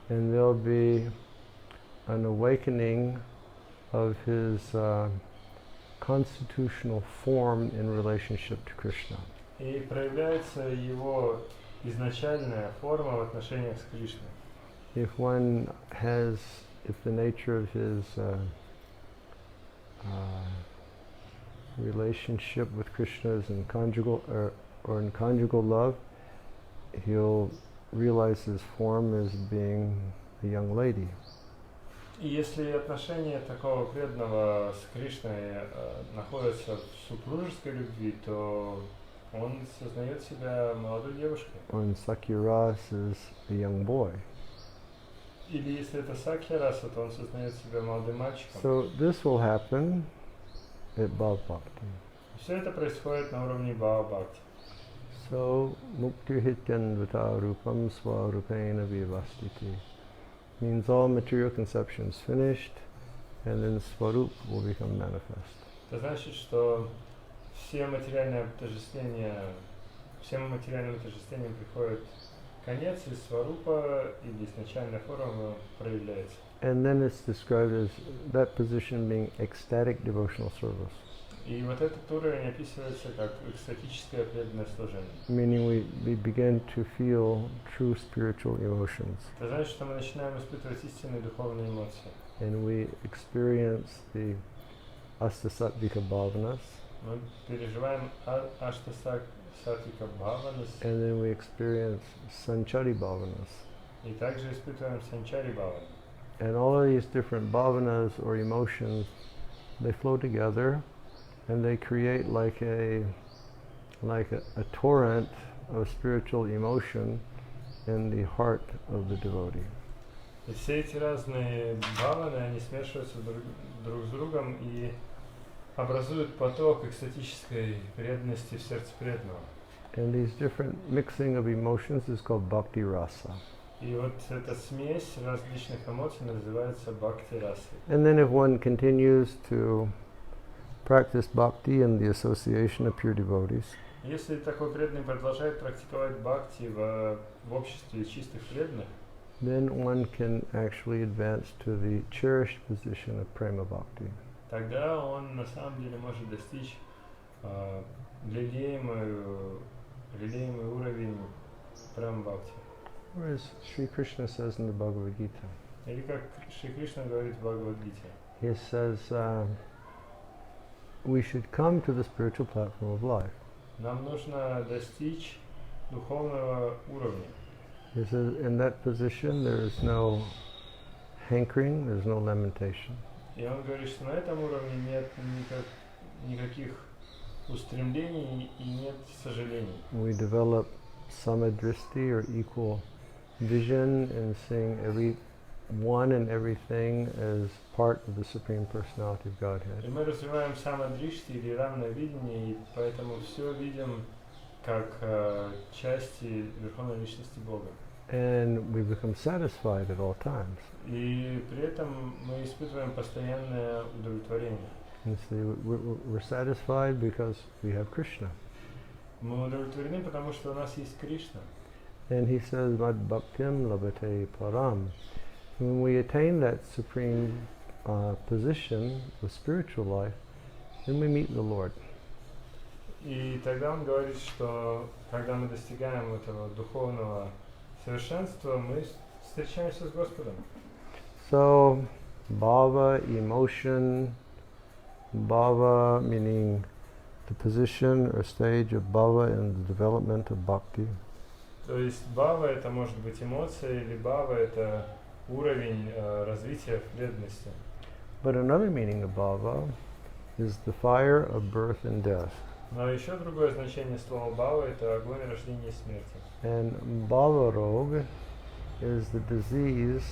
And there'll be an awakening of his constitutional form in relationship to Krishna. И проявляется его изначальная форма в отношениях с Кришной. If the nature of his relationship with Krishna is in conjugal or in conjugal love, he'll realize his form as being a young lady. И если отношения такого преданного с Кришной находятся в супружеской любви, то он сознает себя молодой девушкой. Or in Sakya-ras is a young boy. Или если это Сакья-раса, то он сознает себя молодым мальчиком. So this will happen at Bhava Bhakti. Все это происходит на уровне Бхава-бхакти. So muktirhityanvata rupam swarupena vivastiti means all material conceptions finished, and then Swarup will become manifest. Это значит, что всем материальным отождествлениям приходит конец, и Сварупа или изначальная форма проявляется. And then it's described as that position being ecstatic devotional service. И вот этот уровень описывается как экстатическое преданное служение. Meaning we begin to feel true spiritual emotions. Это значит, что мы начинаем испытывать истинные духовные эмоции. And we experience the astasatvika bhavanas. Мы переживаем аштасатвика бхаванас. And then we experience sanchari bhavanas. И также испытываем санчари бхавану. And all of these different bhavanas or emotions, they flow together. And they create like a torrent of spiritual emotion in the heart of the devotee. И все эти разные бхаваны, они смешиваются друг с другом и образуют поток экстатической преданности в сердце преданного. And these different mixing of emotions is called bhakti rasa. И вот эта смесь различных эмоций называется бхакти-расой. And then if one continues to practice bhakti in the association of pure devotees, Если такой преданный продолжает практиковать бхакти в обществе чистых преданных, then one can actually advance to the cherished position of prema bhakti. тогда он на самом деле может достичь лелеемый уровень према бхакти. Or as Sri Krishna says in the Bhagavad Gita, Или как Шри Кришна говорит в Бхагавадгите, he says we should come to the spiritual platform of life. нам нужно достичь духовного уровня. He says in that position there is no hankering, there's no lamentation. И он говорит, что на этом уровне нет никаких устремлений и нет сожалений. We develop samadristi or equal vision and seeing everyone and everything as part of the Supreme Personality of Godhead. И мы развиваем самодришти или равное видение, и поэтому все видим как части Верховной Личности Бога. And we become satisfied at all times. И при этом мы испытываем постоянное удовлетворение. And so we're satisfied because we have Krishna. Мы удовлетворены, потому что у нас есть Кришна. And he says, Mad Bhaktim Labhate Param. When we attain that supreme position of spiritual life, then we meet the Lord. И тогда он говорит, что когда мы достигаем этого духовного совершенства, мы встречаемся с Господом. So, bhava, emotion, bhava meaning the position or stage of bhava in the development of bhakti. То есть бхава это может быть эмоция, или бхава это уровень развития в преданности. But another meaning of bhava is the fire of birth and death. Но еще другое значение слова бхава это огонь рождения и смерти. And bhava rog is the disease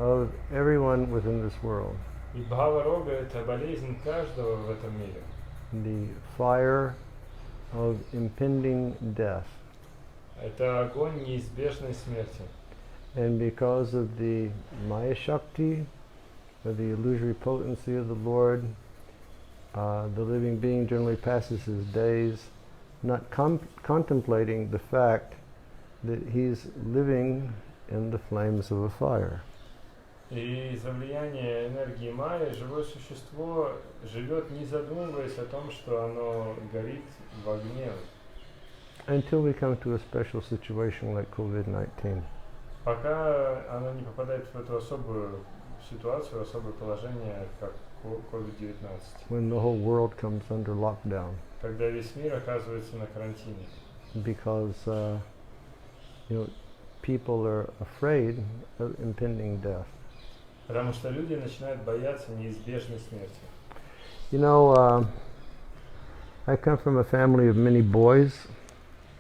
of everyone within this world. И бхава рога это болезнь каждого в этом мире. The fire of impending death. Это огонь неизбежной смерти. And because of the Maya Shakti, or the illusory potency of the Lord, the living being generally passes his days not contemplating the fact that he's living in the flames of a fire. И из-за влияния энергии майя живое существо живет, не задумываясь о том, что оно горит в огне. until we come to a special situation like COVID-19. Пока она не попадает в эту особую ситуацию, особое положение, как COVID-19. When the whole world comes under lockdown. Когда весь мир оказывается на карантине. Because people are afraid of impending death. Потому что люди начинают бояться неизбежной смерти. I come from a family of many boys.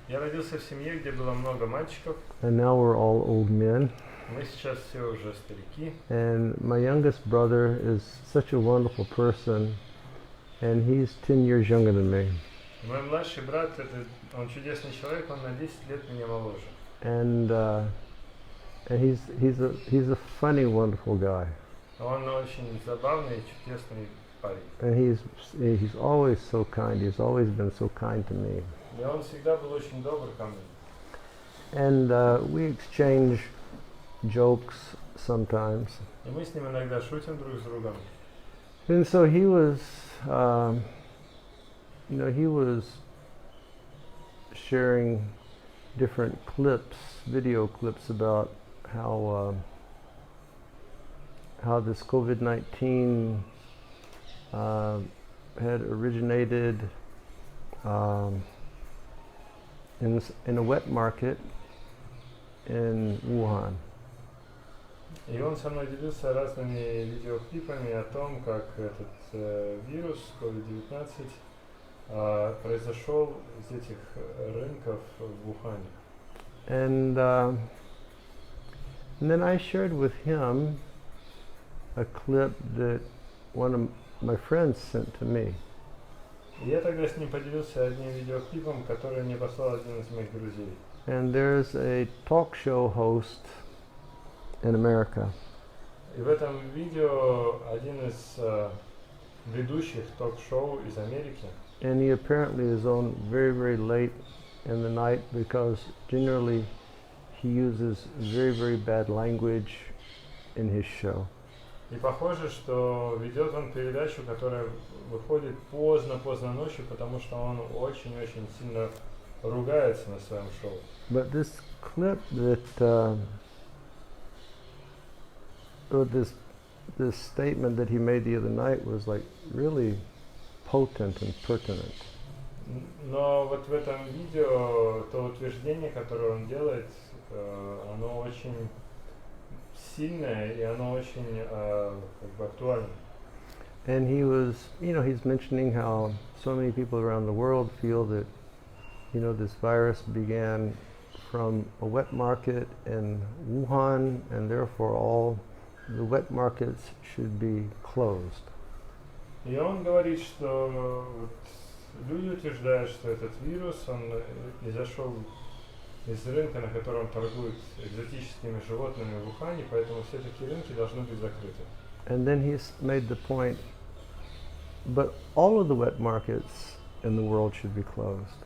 Я родился в семье, где было много мальчиков. And now we're all old men. Мы сейчас все уже старики. And my youngest brother is such a wonderful person, and he's 10 years younger than me. Мой младший брат, он чудесный человек, он на 10 лет меня моложе. And he's a funny, wonderful guy. Он очень забавный, чудесный парень. And he's always so kind. He's always been so kind to me. И он всегда был очень добр ко мне. And we exchange jokes sometimes. И мы с ним иногда шутим друг с другом. And so he was sharing different clips, video clips about how this COVID-19 had originated in a wet market in Wuhan. И он со мной делился разными видеоклипами о том, как этот вирус COVID-19 произошел из этих рынков в Ухане. And then I shared with him a clip that one of my friends sent to me. И я тогда с ним поделился одним видеоклипом, который мне послал один из моих друзей. And there's a talk show host in America. И в этом видео один из ведущих ток-шоу из Америки. And he apparently is on very, very late in the night because generally he uses very, very bad language in his show. И похоже, что ведет он передачу, которая выходит поздно ночью, потому что он очень-очень сильно ругается на своем шоу. But this clip that this statement that he made the other night was like really potent and pertinent. Но вот в этом видео то утверждение, которое он делает, оно очень сильное и оно очень как бы актуально. And he was, he's mentioning how so many people around the world feel that, this virus began from a wet market in Wuhan, and therefore all the wet markets should be closed. И он говорит, что люди утверждают, что этот вирус, он изошел из рынка, на котором торгуют экзотическими животными в Ухане, поэтому все такие рынки должны быть закрыты. And then he made the point, but all of the wet markets in the world should be closed.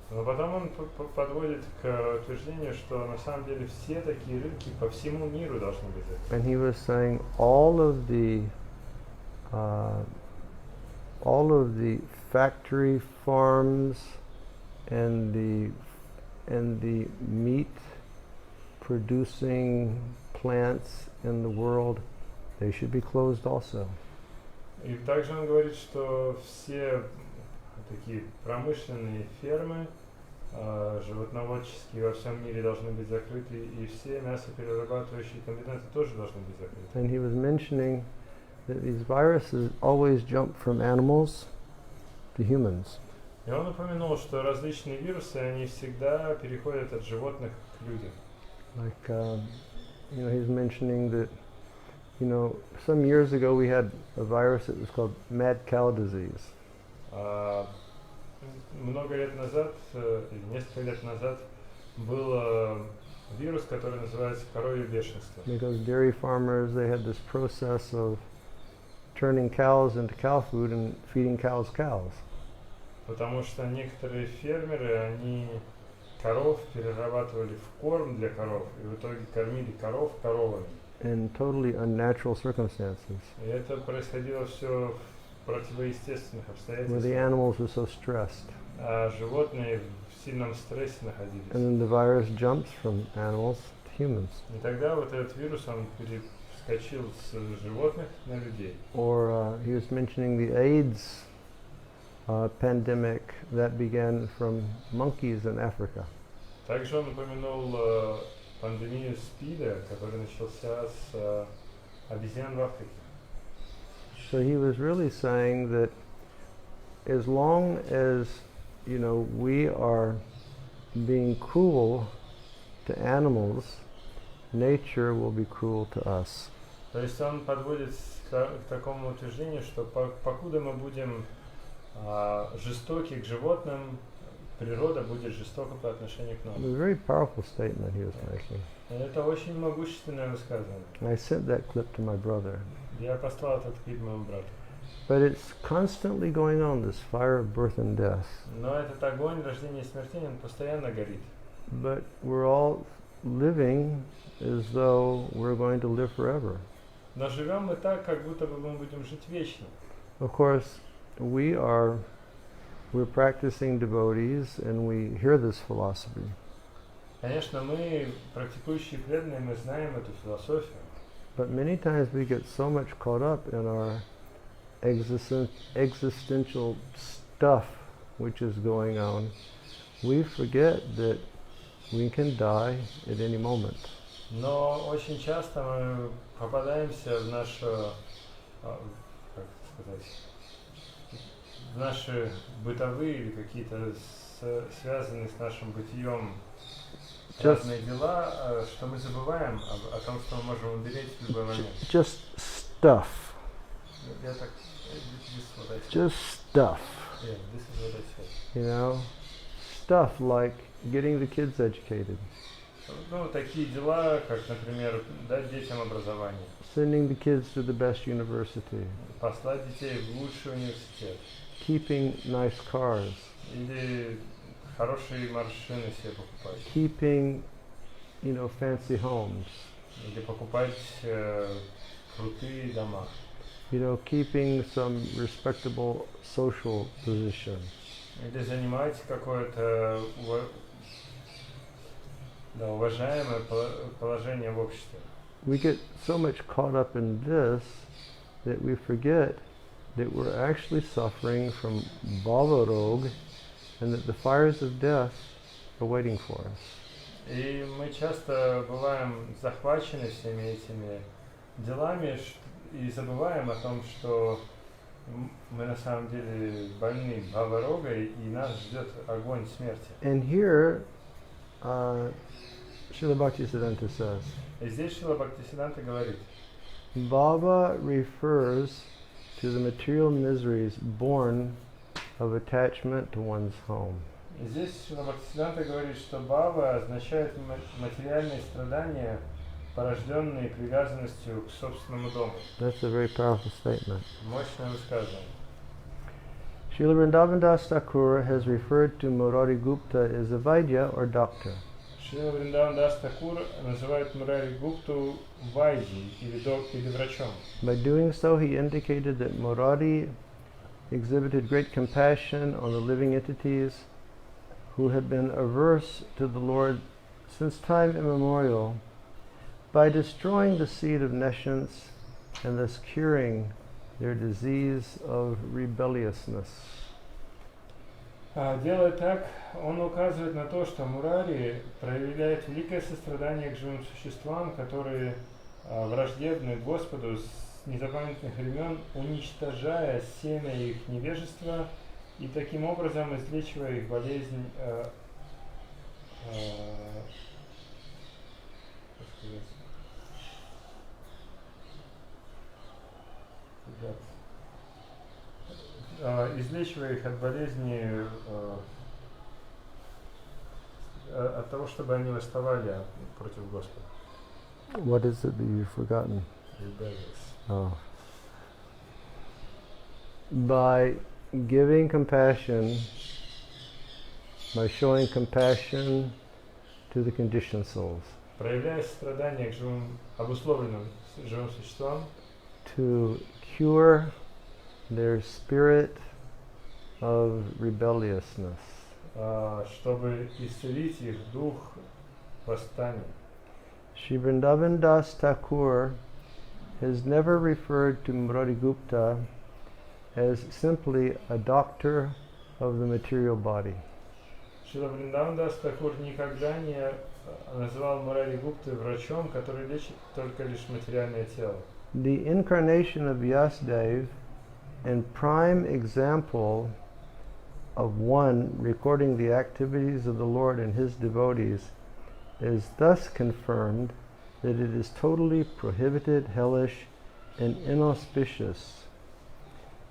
Но потом он подводит к утверждению, что на самом деле все такие рынки по всему миру должны быть закрыты. And he was saying all of the factory farms and the meat producing plants in the world, they should be closed also. И также он говорит, что все такие промышленные фермы животноводческие во всем мире должны быть закрыты, и все мясоперерабатывающие комбинаты тоже должны быть закрыты. And he was mentioning that these viruses always jump from animals to humans. И он упомянул, что различные вирусы, они всегда переходят от животных к людям. Like, he's mentioning that, some years ago we had a virus that was called mad cow disease. Много лет назад, несколько лет назад, был вирус, который называется коровье бешенство. Because dairy farmers, they had this process of turning cows into cow food and feeding cows cows. Потому что некоторые фермеры, они коров перерабатывали в корм для коров, и в итоге кормили коров коровами. In totally unnatural circumstances. И это происходило все в противоестественных Where the обстоятельствах. animals were so stressed. А животные сильном стрессе находились. And then the virus jumps from animals to humans. И тогда вот этот вирус, он перескочил с животных на людей. Or he was mentioning the AIDS pandemic that began from monkeys in Africa. Также он упомянул пандемию СПИДа, который начался с обезьян в Африке. So he was really saying that as long as, you know, we are being cruel to animals, nature will be cruel to us. То есть он подводит к такому утверждению, что покуда мы будем жестоки к животным, природа будет жестока по отношению к нам. It was a very powerful statement he was making. Это очень могущественное высказывание. I sent that clip to my brother. Я послал этот клип моему брату. But it's constantly going on, this fire of birth and death. Но этот огонь рождения и смерти, он постоянно горит. But we're all living as though we're going to live forever. Но живем мы так, как будто бы мы будем жить вечно. Of course, we're practicing devotees and we hear this philosophy. Конечно, мы, практикующие преданные, мы знаем эту философию. But many times we get so much caught up in our existential stuff which is going on, we forget that we can die at any moment. Но очень часто мы попадаемся в нашу, как сказать, в наши бытовые или какие-то связанные с нашим бытием разные дела, что мы забываем о том, что мы можем умереть в любой момент. Just stuff. Я так, this is what I said. Just stuff. Yeah, this is what I said. You know, stuff like getting the kids educated, Ну, такие дела, как, например, дать детям образование, sending the kids to the best university, послать детей в лучший университет, keeping nice cars, или хорошие машины себе покупать, keeping, you know, fancy homes, или покупать крутые дома, you know, keeping some respectable social position. или занимать какое-то уважаемое положение в обществе. We get so much caught up in this that we forget that we're actually suffering from bhavarog and that the fires of death are waiting for us. И мы часто бываем захвачены всеми этими делами и забываем о том, что мы на самом деле больны бхаварогой, и нас ждет огонь смерти. And here, Srila Bhaktisiddhanta says, И здесь Шрила Бхактисиддханта говорит, Bhava refers to the material miseries born of attachment to one's home. и здесь Шрила Бхактисиддханта говорит, что бхава означает материальные страдания, порожденные привязанностью к собственному дому. That's a very powerful statement. Мощное высказывание. Srila Vrindavan Das Thakur has referred to Murari Gupta as a Vaidya or doctor. Шрила Вриндаван Дас Такур называет Мурари Гупту вайди или врачом. By doing so, he indicated that Murari exhibited great compassion on the living entities who had been averse to the Lord since time immemorial by destroying the seed of nescience and thus curing their disease of rebelliousness. Делая так, он указывает на то, что Мурари проявляет великое сострадание к живым существам, которые враждебны Господу с незапамятных времен, уничтожая семя их невежества и таким образом излечивая их болезнь излечивая их от болезни, от того, чтобы они восставали против Господа. What is it that you've forgotten? Oh. By giving compassion, by showing compassion to the conditioned souls, Проявляя сострадание к живым, обусловленным живым существам, to cure their spirit of rebelliousness. чтобы исцелить их дух восстания. Sri Vrindavan Das Thakur has never referred to Murarigupta as simply a doctor of the material body. Шрила Вриндаван Такур никогда не называл Мурари Гупты врачом, который лечит только лишь материальное тело. The incarnation of Vyasadeva and prime example of one recording the activities of the Lord and his devotees is thus confirmed that it is totally prohibited, hellish, and inauspicious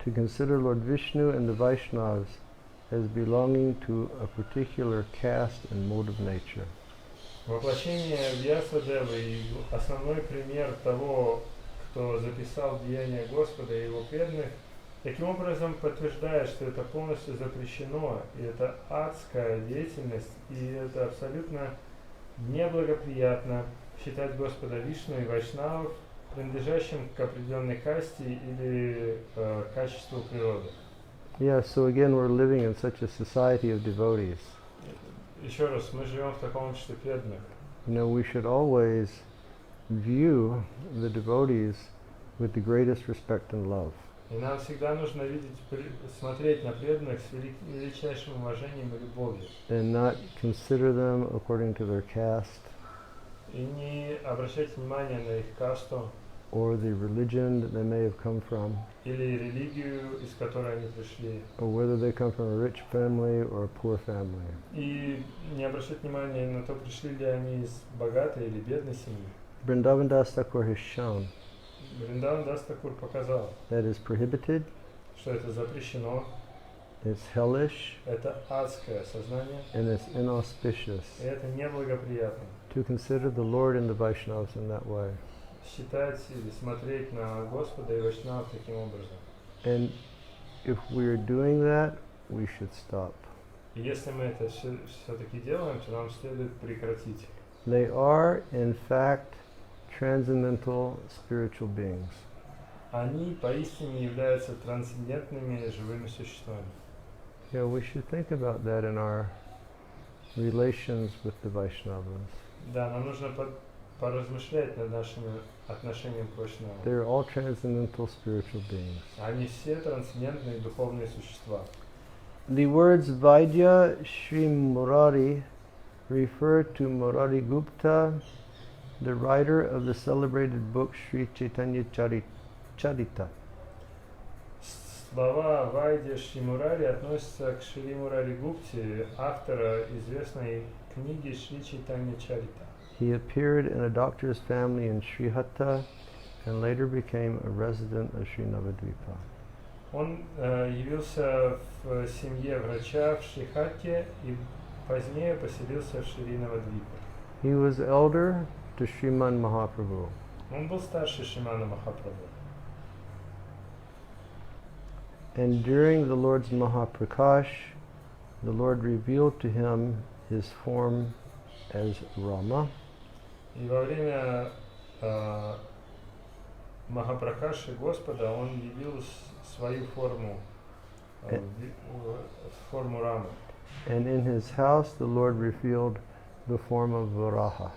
to consider Lord Vishnu and the Vaishnavas as belonging to a particular caste and mode of nature. Воплощение Вьясадевы и основной пример того, кто записал деяния Господа и его преданных, таким образом подтверждает, что это полностью запрещено, и это адская деятельность, и это абсолютно неблагоприятно считать Господа Вишну и Вайшнавов принадлежащим к определенной касте или качеству природы. Yeah, so again we're living in such a society of devotees. Еще раз, мы живем в таком обществе преданных. You know, we should always view the devotees with the greatest respect and love. И нам всегда нужно видеть, смотреть на преданных с величайшим уважением и любовью. And not consider them according to their caste. И не обращать внимания на их касту. Or the religion that they may have come from. Или религию, из которой они пришли. Or whether they come from a rich family or a poor family. И не обращать внимания на то, пришли ли они из богатой или бедной семьи. Vrindavan Das Thakur has shown Вриндаван Дас Такур показал, that is prohibited, что это запрещено, it's hellish, это адское сознание, and it's inauspicious и это неблагоприятно. to consider the Lord and the Vaishnavas in that way. Считать или смотреть на Господа и Вайшнав таким образом. And if we're doing that, we should stop. И если мы это все-таки делаем, то нам следует прекратить. They are, in fact, transcendental spiritual beings. Они поистине являются трансцендентными живыми существами. Yeah, we should think about that in our relations with the Vaishnavas. Да, нам нужно поразмышлять над нашими отношениями к Вайшнавам. They're all transcendental spiritual beings. Они все трансцендентные духовные существа. The words Vaidya Sri Murari refer to Murari Gupta, the writer of the celebrated book Sri Chaitanya Charita. Слова Вайдья Шри Мурари относятся к Шри Мурари Гупте, автора известной книги Шри Чайтанья Чарита. He appeared in a doctor's family in Srihatta and later became a resident of Sri Navadvipa. Он явился в семье врача в Шрихатте и позднее поселился в Шри Навадвипе. He was elder to Sriman Mahaprabhu. Он был старше Шримана Махапрабху. And during the Lord's Mahaprakash, the Lord revealed to him his form as Rama. И во время Махапракаши Господа он явил свою форму, форму Рамы. And in his house the Lord revealed the form of Varaha.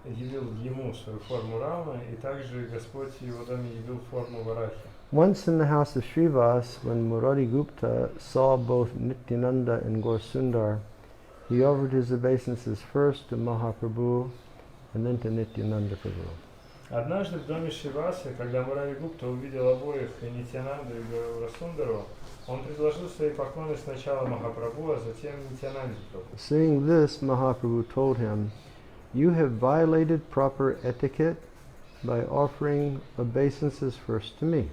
Явил ему свою форму Рамы, и также Господь в его доме явил форму Варахи. Once in the house of Srivas, when Murari Gupta saw both Nityananda and Gaur-Sundar, he offered his obeisances first to Mahaprabhu and then to Nityananda Prabhu. Однажды в доме Шривасы, когда Мурари Гупта увидел обоих, и Нитянанду, и Гаурасундару, он предложил свои поклоны сначала Махапрабху, а затем Нитянанде Прабху. Seeing this, Mahaprabhu told him, "You have violated proper etiquette by offering obeisances first to me."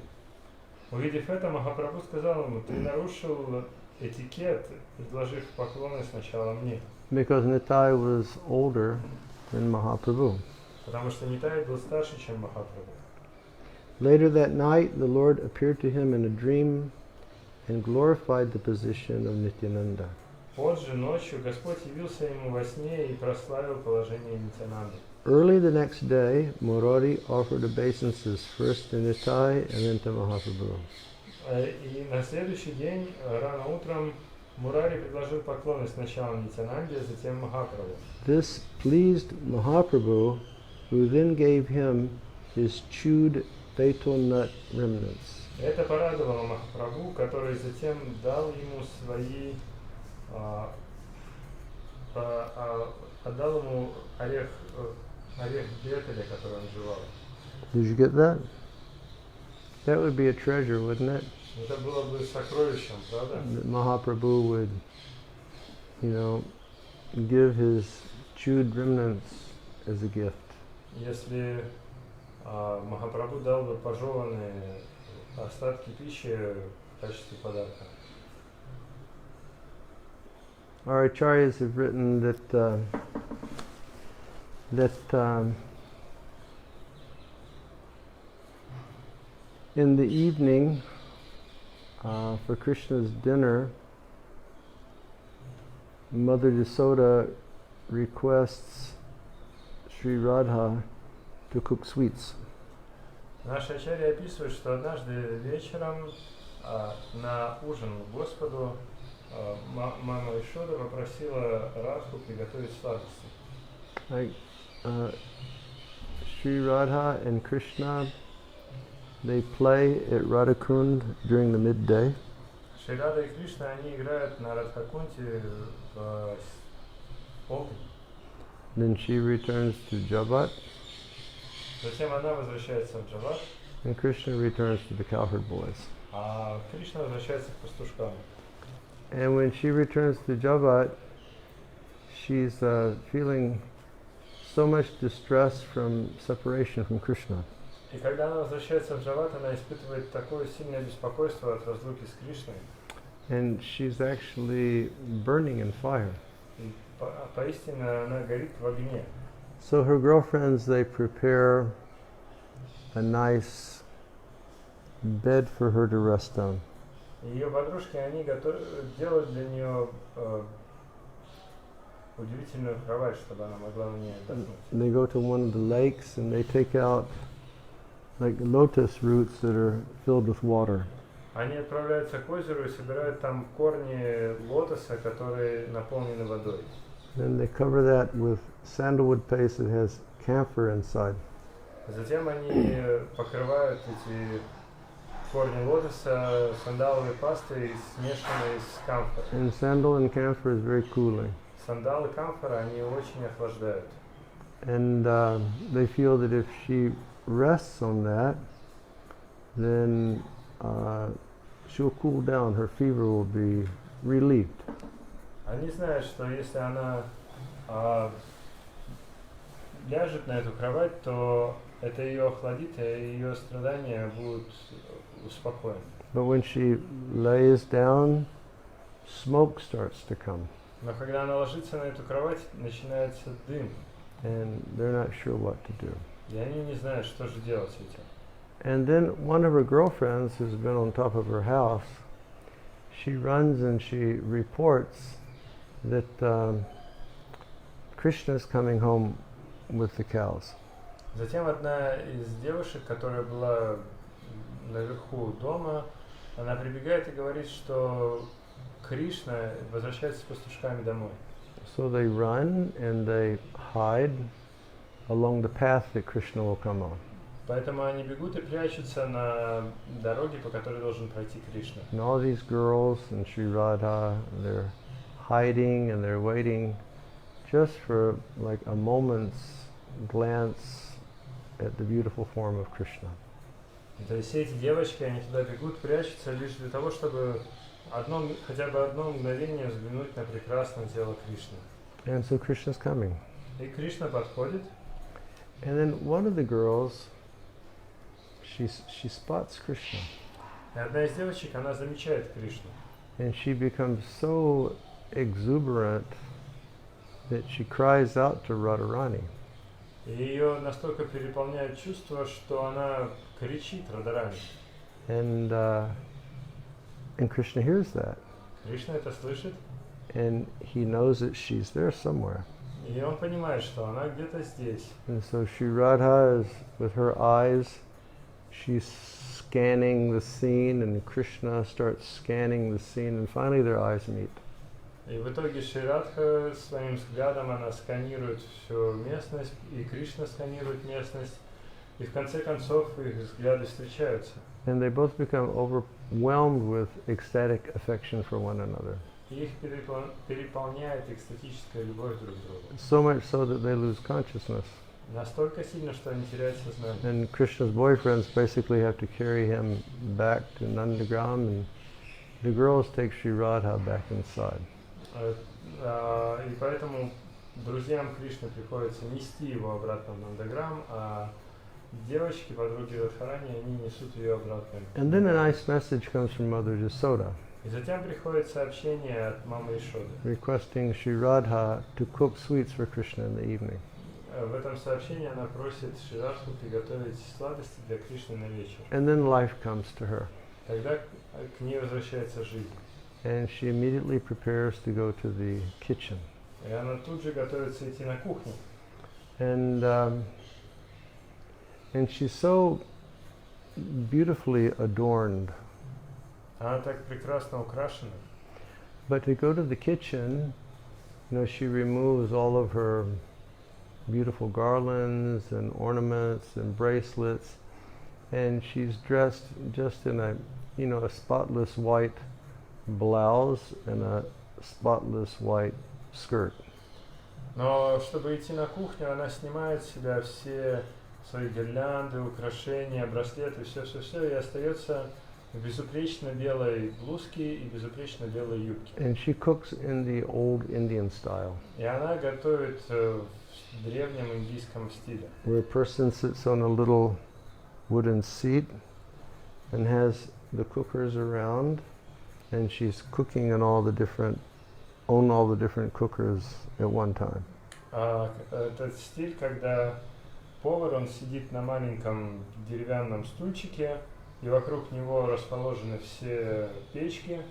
Увидев это, Махапрабху сказал ему: "Ты нарушил этикет, предложив поклоны сначала мне." Because Nitai was older than Mahaprabhu. Потому что Нитай был старше, чем Махапрабху. Later that night, the Lord appeared to him in a dream and glorified the position of Nityananda. Позже ночью Господь явился ему во сне и прославил положение Нитянанды. Early the next day, Murari offered obeisances first to Nitai and then to Mahaprabhu. И на следующий день, рано утром, Мурари предложил поклоны сначала Нитянанде, затем Махапрабху. This pleased Mahaprabhu, who then gave him his chewed betel nut remnants. Это порадовало Махапрабху, который затем дал ему свои, а, отдал ему орех бетеля, который он жевал. Did you get that? That would be a treasure, wouldn't it? Это было бы сокровищем, правда? That Mahaprabhu would, give his chewed remnants as a gift. Если Махапрабху дал бы пожеванные остатки пищи в качестве подарка. Our acharyas have written that in the evening, for Krishna's dinner, Mother Yasoda requests Sri Radha to cook sweets. Наши ачарьи описывают, что однажды вечером на ужин Господу мама Ишода попросила Радху приготовить сладости. Like Sri Radha and Krishna, they play at Radhakund during the midday. Шри Рада и Кришна, они играют на Радхакунте в полдень. Then she returns to Jabat, Затем она возвращается в Джават, and Krishna returns to the cowherd boys. а Кришна возвращается к пастушкам. And when she returns to Jabat, she's feeling so much distress from separation from Krishna. И когда она возвращается в Джават, она испытывает такое сильное беспокойство от разлуки с Кришной. And she's actually burning in fire. И поистине она горит в огне. So her girlfriends, they prepare a nice bed for her to rest on. Ее подружки, они делают для нее удивительную кровать, чтобы она могла на ней отдохнуть. They go to one of the lakes and they take out like lotus roots that are filled with water. Они отправляются к озеру и собирают там корни лотоса, которые наполнены водой. Then they cover that with sandalwood paste that has camphor inside. Затем они покрывают эти корни лотоса сандаловой пастой, смешанной с камфорой. And sandal and camphor is very cooling. Сандал и камфора, они очень охлаждают. And they feel that if she rests on that, then she'll cool down, her fever will be relieved. Они знают, что если она ляжет на эту кровать, то это ее охладит, и ее страдания будут успокоены. But when she lays down, smoke starts to come. Но когда она ложится на эту кровать, начинается дым. And they're not sure what to do. И они не знают, что же делать с этим. And then one of her girlfriends, who's been on top of her house, she runs and she reports that Krishna's coming home with the cows. Затем одна из девушек, которая была наверху дома, она прибегает и говорит, что Кришна возвращается с пастушками домой. So they run and they hide along the path that Krishna will come on. Поэтому они бегут и прячутся на дороге, по которой должен пройти Кришна. And all these girls and Sri Radha, they're hiding and they're waiting just for like a moment's glance at the beautiful form of Krishna. То есть все эти девочки, они туда бегут, прячутся лишь для того, чтобы хотя бы одно мгновение взглянуть на прекрасное тело Кришны. And so Krishna's coming. И Кришна подходит. And then one of the girls, she spots Krishna. И одна из девочек, она замечает Кришну. And she becomes so exuberant that she cries out to Radharani. И ее настолько переполняет чувство, что она кричит Радарани. And Krishna hears that. Кришна это слышит. And he knows that she's there somewhere. И он понимает, что она где-то здесь. And so Sri Radha is, with her eyes, she's scanning the scene, and Krishna starts scanning the scene, and finally their eyes meet. И в итоге Шри Радха своим взглядом она сканирует всю местность, и Кришна сканирует местность, и в конце концов их взгляды встречаются. And they both become overwhelmed with ecstatic affection for one another. И их переполняет экстатическая любовь друг к другу. So much so that they lose consciousness. Настолько сильно, что они теряют сознание. And Krishna's boyfriends basically have to carry him back to Nandagram, and the girls take Sri Radha back inside. И поэтому друзьям Кришны приходится нести его обратно в Нандаграм, а девочки, подруги Радхарани, они несут ее обратно. And then a nice message comes from Mother Yasoda, И затем приходит сообщение от мамы Ишоды, requesting Sri Radha to cook sweets for Krishna in the evening. В этом сообщении она просит Шри Радху приготовить сладости для Кришны на вечер. And then life comes to her, Тогда к ней возвращается жизнь. and she immediately prepares to go to the kitchen. И она тут же готовится идти на кухню. And she's so beautifully adorned. Она так прекрасно украшена. But to go to the kitchen, she removes all of her beautiful garlands and ornaments and bracelets, and she's dressed just in a spotless white blouse and a spotless white skirt. Но чтобы идти на кухню, она снимает с себя все свои гирлянды, украшения, браслеты, все-все-все, и остается в безупречно белой блузке и безупречно белой юбке. And she cooks in the old Indian style, И она готовит в древнем индийском стиле, where a person sits on a little wooden seat and has the cookers around, and she's cooking on all the different cookers at one time. Этот стиль, когда повар, он сидит на маленьком деревянном стульчике, и вокруг него расположены все печки,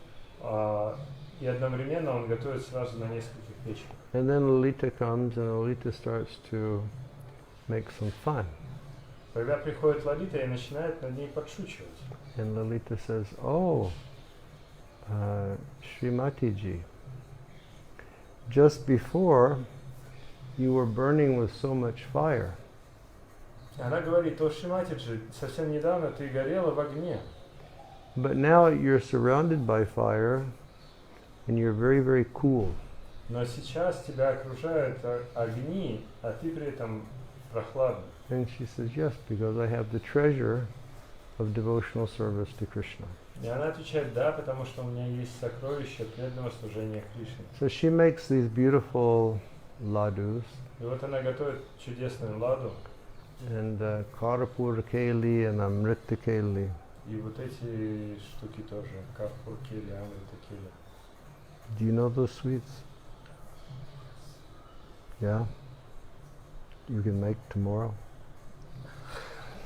и одновременно он готовит сразу на нескольких печках. And then Lalita comes, and Lalita starts to make some fun. Когда приходит Лалита и начинает над ней подшучивать. And Lalita says, "Oh, Srimati ji, just before you were burning with so much fire. Она говорит: о, Шриматиджи, совсем недавно ты горела в огне. But now you're surrounded by fire, and you're very, very cool." Но сейчас тебя окружают огни, а ты при этом прохладный. And she says, "Yes, because I have the treasure of devotional service to Krishna." И она отвечает: да, потому что у меня есть сокровище преданного служения Кришне. So she makes these beautiful ladus, И вот она готовит чудесную ладу, and Karapur Keli and Amrita Keli. и вот эти штуки тоже, Карпур Кели, Амрита Кели. Do you know those sweets? Yeah? You can make tomorrow?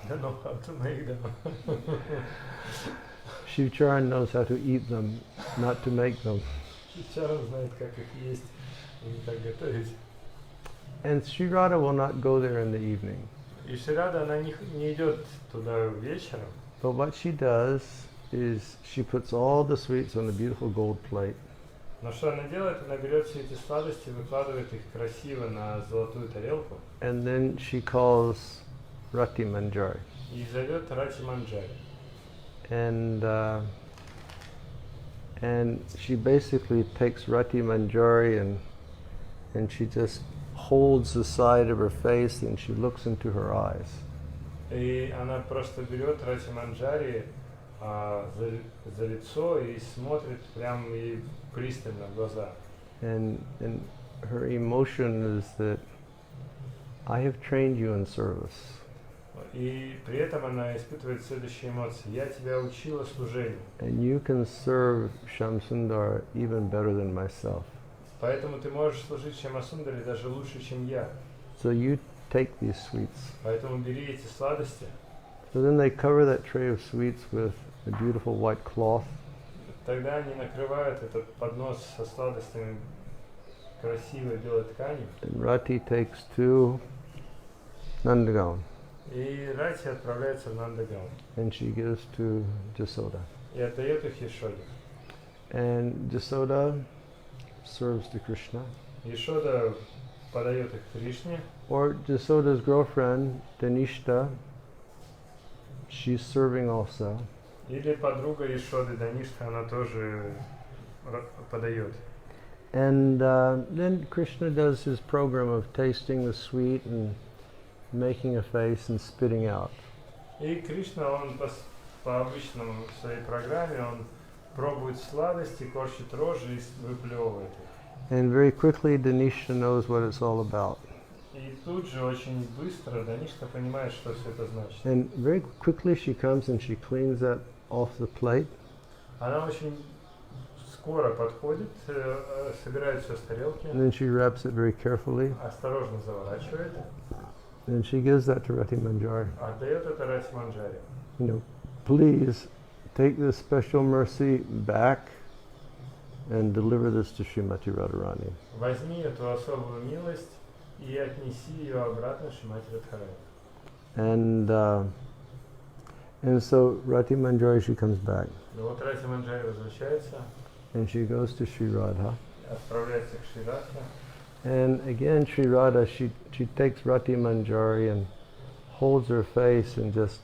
I don't know how to make them. Shiv Charan knows how to eat them, not to make them. Чаран знает, как их есть, и как готовить. And Sri Radha will not go there in the evening. И Шри Рада, она не идет туда вечером. But what she does is she puts all the sweets on a beautiful gold plate. Но что она делает? Она берет все эти сладости, выкладывает их красиво на золотую тарелку. And then she calls Rati Manjari. И зовет Рати Манджари. And she basically takes Rati Manjari and she just holds the side of her face and she looks into her eyes. И она просто берет Рати Манджари за лицо и смотрит прямо ей пристально в глаза. And her emotion is that I have trained you in service. И при этом она испытывает следующие эмоции. Я тебя учила служению. And you can serve Shamsundar even better than myself. Поэтому ты можешь служить Шьямасундаре даже лучше, чем я. So you take these sweets. Поэтому бери эти сладости. So then they cover that tray of sweets with a beautiful white cloth. Тогда они накрывают этот поднос со сладостями красивой белой тканью. And Rati takes to Nandagaon. И Рати отправляется в Нандаграм. And she gives to Jasoda. И отдает их Ешоде. And Jasoda serves to Krishna. Ешода подает их Кришне. Or Jasoda's girlfriend, Danishta, she's serving also. Или подруга Ешоды Данишка, она тоже подает. And then Krishna does his program of tasting the sweet and making a face and spitting out. И Кришна, он по обычному своей программе, он пробует сладости, корчит рожи и выплевывает их. And very quickly Danisha knows what it's all about. И тут же очень быстро Данишка понимает, что все это значит. And very quickly she comes and she cleans that off the plate. Она очень скоро подходит, собирает все с тарелки, And then she wraps it very carefully. осторожно заворачивает, And she gives that to Rati Manjari. отдает это Рати Манджари. You know, please take this special mercy back and deliver this to Srimati Radharani. Возьми эту особую милость и отнеси ее обратно Шримати Радхарани. And so Rati Manjari, she comes back. Но вот Рати Манджари возвращается, And she goes to Sri Radha. отправляется к Шри Радхе. And again, Sri Radha, she takes Rati Manjari and holds her face and just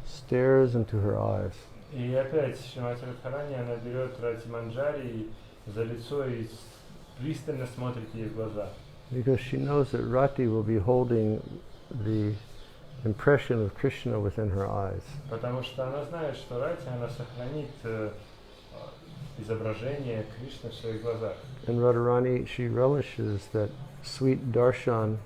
stares into her eyes. И опять Шримати Радхарани, она берет Рати Манджари за лицо и пристально смотрит ей в глаза. Because she knows that Rati will be holding the impression of Krishna within her eyes. Потому что она знает, что Рати, она сохранит изображение Кришны в своих глазах. And Radharani, she relishes that sweet darshan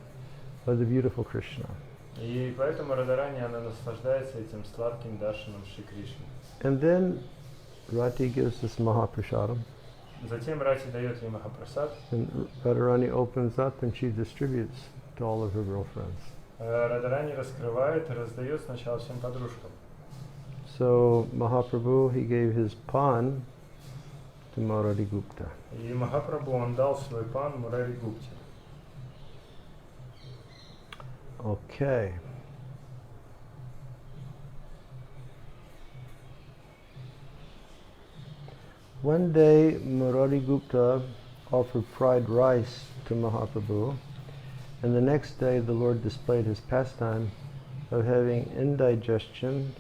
of the beautiful Krishna. И поэтому Радharani, она наслаждается этим сладким даршаном Шри Кришны. And then Rati gives this Mahaprasadam. Затем Рати дает ей Махапрасад. And Radharani opens up and she distributes to all of her girlfriends. Радharani раскрывает и раздает сначала всем подружкам. So Mahaprabhu, he gave his pan to Murari Gupta. И Махапрабху, он дал свой пан Мурари Гупте. Okay. One day Murari Gupta offered fried rice to Mahaprabhu, and the next day the Lord displayed his pastime of having indigestion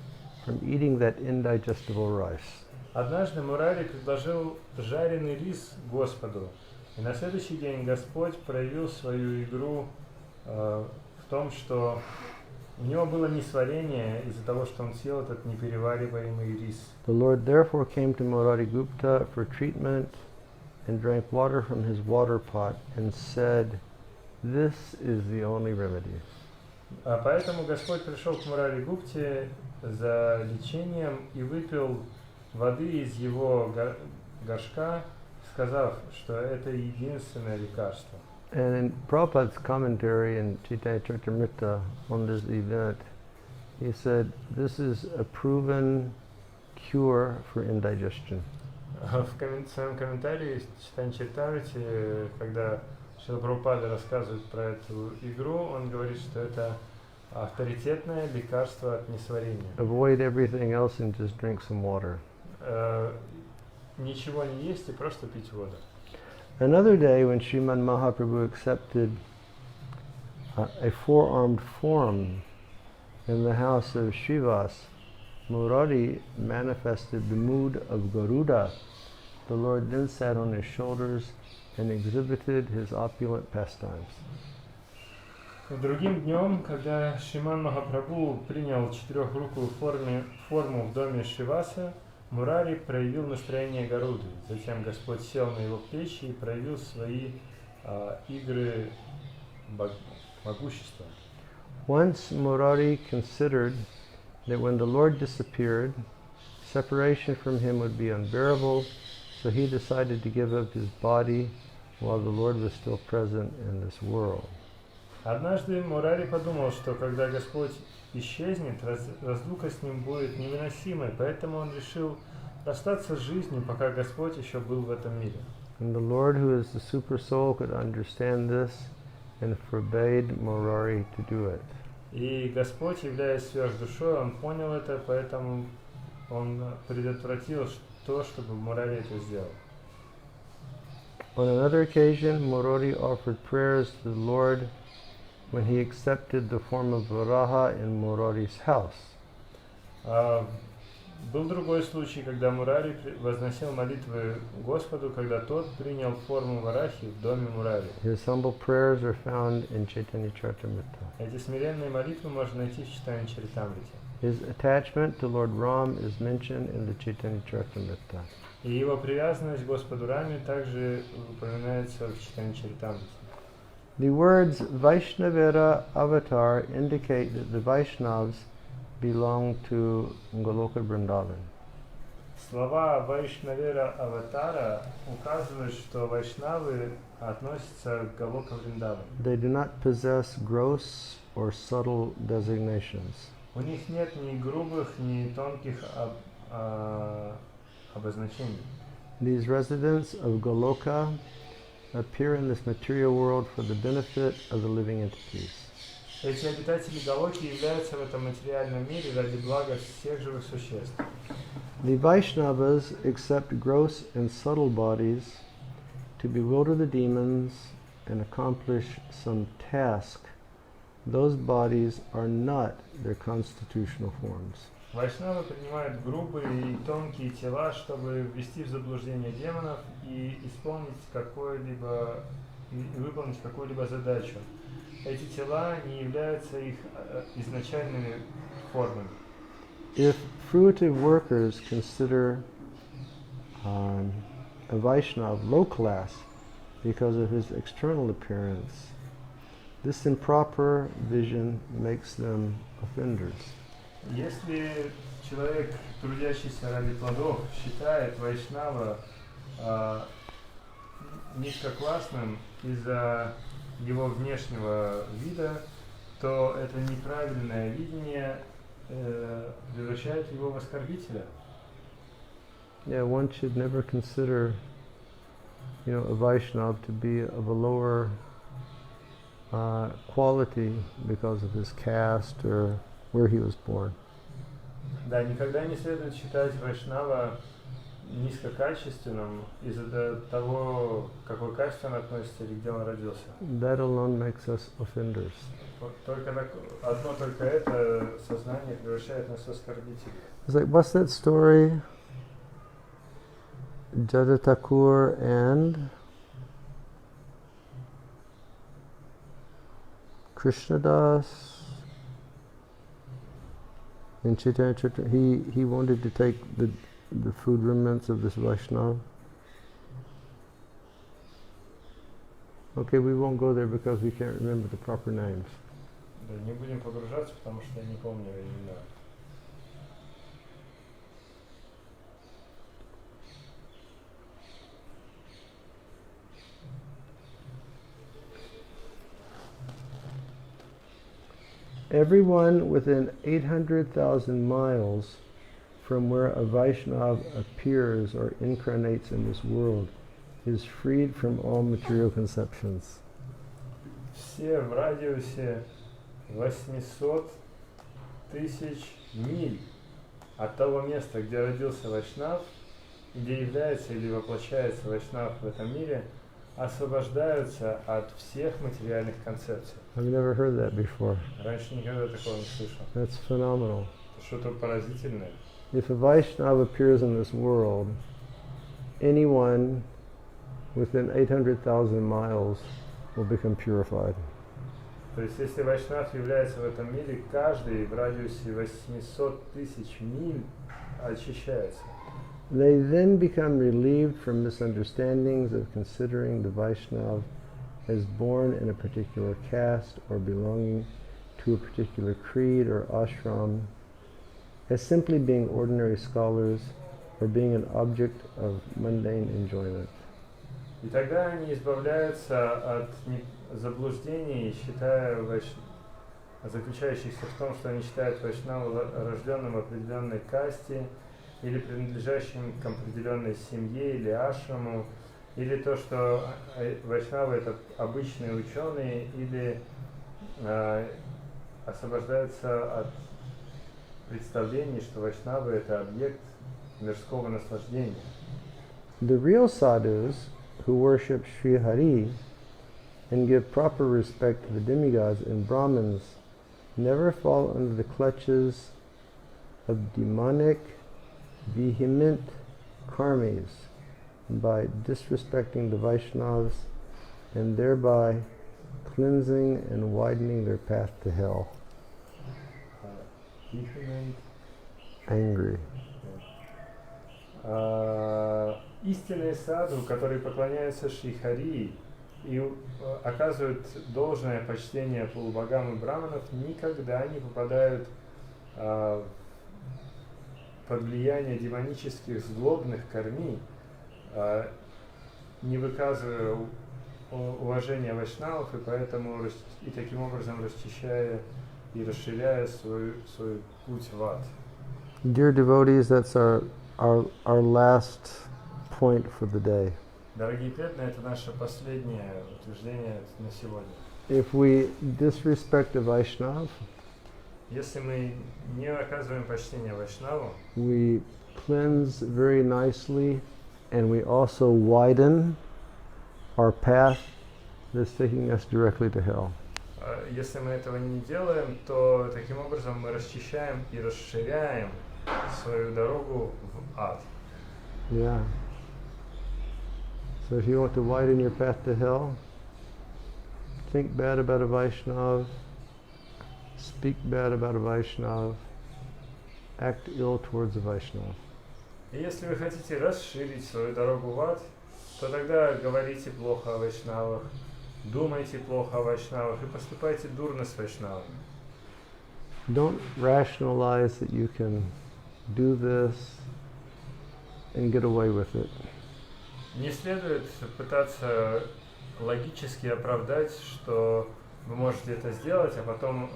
from eating that indigestible rice. Однажды Мурари предложил жареный рис Господу, и на следующий день Господь проявил свою игру в том, что у него было несварение из-за того, что он съел этот неперевариваемый рис. The Lord therefore came to Murari Gupta for treatment and drank water from his water pot and said, "This is the only remedy." А поэтому Господь пришел к Мурари Гупте за лечением и выпил воды из его горшка, сказав, что это единственное лекарство. And in Prabhupada's commentary in Chaitanya Charitamrita on this event, he said, this is a proven cure for indigestion. В своем комментарии в Чайтанья Чаритамрите, когда Шрила Прабхупада рассказывает про эту игру, он говорит, что это авторитетное лекарство от несварения. Avoid everything else and just drink some water. Ничего не есть и просто пить воду. Another day when Srimad Mahaprabhu accepted a four-armed form in the house of Srivas, Murari manifested the mood of Garuda. The Lord then sat on his shoulders and exhibited his opulent pastimes. Другим днем, когда Шриман Махапрабху принял четырехрукую форму в доме Шриваса, Мурари проявил настроение Гаруды. Затем Господь сел на его плечи и проявил свои игры могущества. Once Murari considered that when the Lord disappeared, separation from him would be unbearable, so he decided to give up his body while the Lord was still present in this world. Однажды Мурари подумал, что когда Господь исчезнет, разлука с ним будет невыносимой, поэтому он решил расстаться с жизнью, пока Господь еще был в этом мире. And the Lord, who is the super soul, could understand this and forbade Murari to do it. И Господь, являясь сверхдушой, он понял это, поэтому он предотвратил то, чтобы Мурари это сделал. On another occasion, Morori offered prayers to the Lord when he accepted the form of Varaha in Morori's house. Был другой случай, когда Мурари возносил молитвы Господу, когда тот принял форму Варахи в доме Мурари. His humble prayers are found in Chaitanya Charitamrita. Эти смиренные молитвы можно найти в Читании Чаритамрите. His attachment to Lord Ram is mentioned in the Chaitanya Charitamrita. И его привязанность к Господу Раме также упоминается в Читании Чаритамрите. The words Vaishnavera avatar indicate that the Vaishnavas belong to Goloka Vrindavan. Слова Вайшнавера Аватара указывают, что вайшнавы относятся к Галока Вриндаван. They do not possess gross or subtle designations. У них нет ни грубых, ни тонких обозначений. These residents of Goloka appear in this material world for the benefit of the living entities. Эти обитатели Галоки являются в этом материальном мире ради блага всех живых существ. The Vaishnavas accept gross and subtle bodies to bewilder the demons and accomplish some task. Those bodies are not their constitutional forms. Вайшнавы принимают грубые и тонкие тела, чтобы ввести в заблуждение демонов и выполнить какую-либо задачу. Эти тела не являются их изначальными формами. If fruitive workers consider a Vaishnava low class because of his external appearance, this improper vision makes them offenders. Если человек, трудящийся ради плодов, считает вайшнава низкоклассным из-за его внешнего вида, то это неправильное видение превращает его в оскорбителя. Yeah, one should never consider, a Vaishnava to be of a lower quality because of his caste or where he was born. Да, никогда не следует считать вайшнава низкокачественным из-за того, к какой касте он относится или где он родился. That alone makes us offenders. Только это сознание превращает нас в оскорбителей. It's like, what's that story? Jada Thakur and Krishnadas in Chaitanya Charitamrita. He wanted to take the food remnants of this Vaishnava. Okay, we won't go there because we can't remember the proper names. Да, не будем погружаться, потому что я не помню имена. Everyone within 800,000 miles from where a Vaishnava appears or incarnates in this world is freed from all material conceptions. Все в радиусе 800 тысяч миль от того места, где родился вайшнав, где является или воплощается вайшнав в этом мире, освобождаются от всех материальных концепций. I've never heard that before. Раньше никогда такого не слышал. That's phenomenal. Это что-то поразительное. If a Vaishnava appears in this world, anyone within 800,000 miles will become purified. То есть, если вайшнав является в этом мире, каждый в радиусе 800 тысяч миль очищается. They then become relieved from misunderstandings of considering the Vaishnava as born in a particular caste or belonging to a particular creed or ashram, as simply being ordinary scholars or being an object of mundane enjoyment. И тогда они избавляются от заблуждений, заключающихся в том, что они считают вайшнава рожденным в определенной касте или принадлежащим к определенной семье или ашраму, или то, что вайшнавы это обычные ученые, или освобождаются от представлений, что вайшнавы это объект мирского наслаждения. The real sadhus who worship Sri Hari and give proper respect to the demigods and Brahmins never fall under the clutches of demonic, vehement karmis by disrespecting the Vaishnavas and thereby cleansing and widening their path to hell. Angry. Истинные саду, которые поклоняются Шри Хари и оказывают должное почтение полубогам и браманов, никогда не попадают под влияние демонических злобных карми, не выказывая уважения вайшнавов, и поэтому и таким образом расчищая и расширяя свой путь в ад. Dear devotees, that's our last point for the day. Дорогие преданные, это наше последнее утверждение на сегодня. If we disrespect a Vaishnav, если мы не оказываем почтение вайшнаву, we cleanse very nicely and we also widen our path that's taking us directly to hell. Если мы этого не делаем, то таким образом мы расчищаем и расширяем свою дорогу в ад. Yeah. So if you want to widen your path to hell, think bad about a Vaishnav, speak bad about a Vaishnav, act ill towards a Vaishnav. И если вы хотите расширить свою дорогу в ад, то тогда говорите плохо о вайшнавах, думайте плохо о вайшнавах и поступайте дурно с вайшнавами. Don't rationalize that you can do this and get away with it. Не следует пытаться логически оправдать, что вы можете это сделать, а потом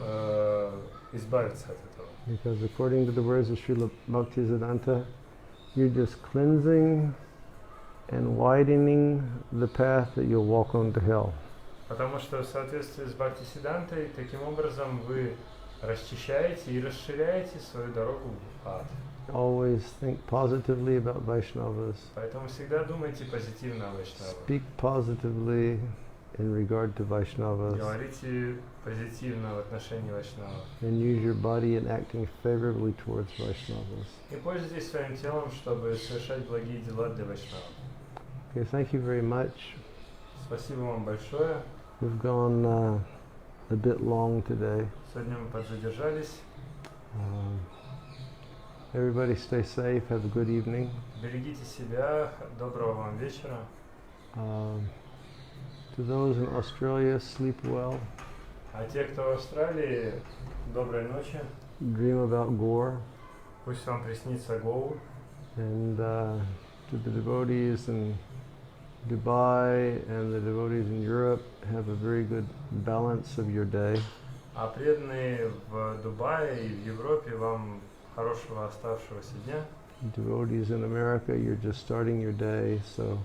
избавиться от этого. Because according to the words of Srila Bhaktisiddhanta, you're just cleansing and widening the path that you'll walk on to hell. Потому что в соответствии с Бхактисиддхантой, таким образом вы расчищаете и расширяете свою дорогу в ад. Always think positively about Vaishnavas. Поэтому всегда думайте позитивно о вайшнавах. Speak positively in regard to Vaishnavas. Говорите позитивно в отношении вайшнавов. And use your body in acting favorably towards Vaishnavas. И пользуйтесь своим телом, чтобы совершать благие дела для вайшнавов. Okay, thank you very much. Спасибо вам большое. We've gone a bit long today. Сегодня мы подзадержались. Everybody stay safe. Have a good evening. Берегите себя. Доброго вам вечера. To those in Australia, sleep well. А те, кто в Австралии, доброй ночи. Dream about Gaur. Пусть вам приснится Гоу. And to the devotees in Dubai and the devotees in Europe, have a very good balance of your day. А преданные в Дубае и в Европе, вам хорошего оставшегося дня. Devotees in America, you're just starting your day, so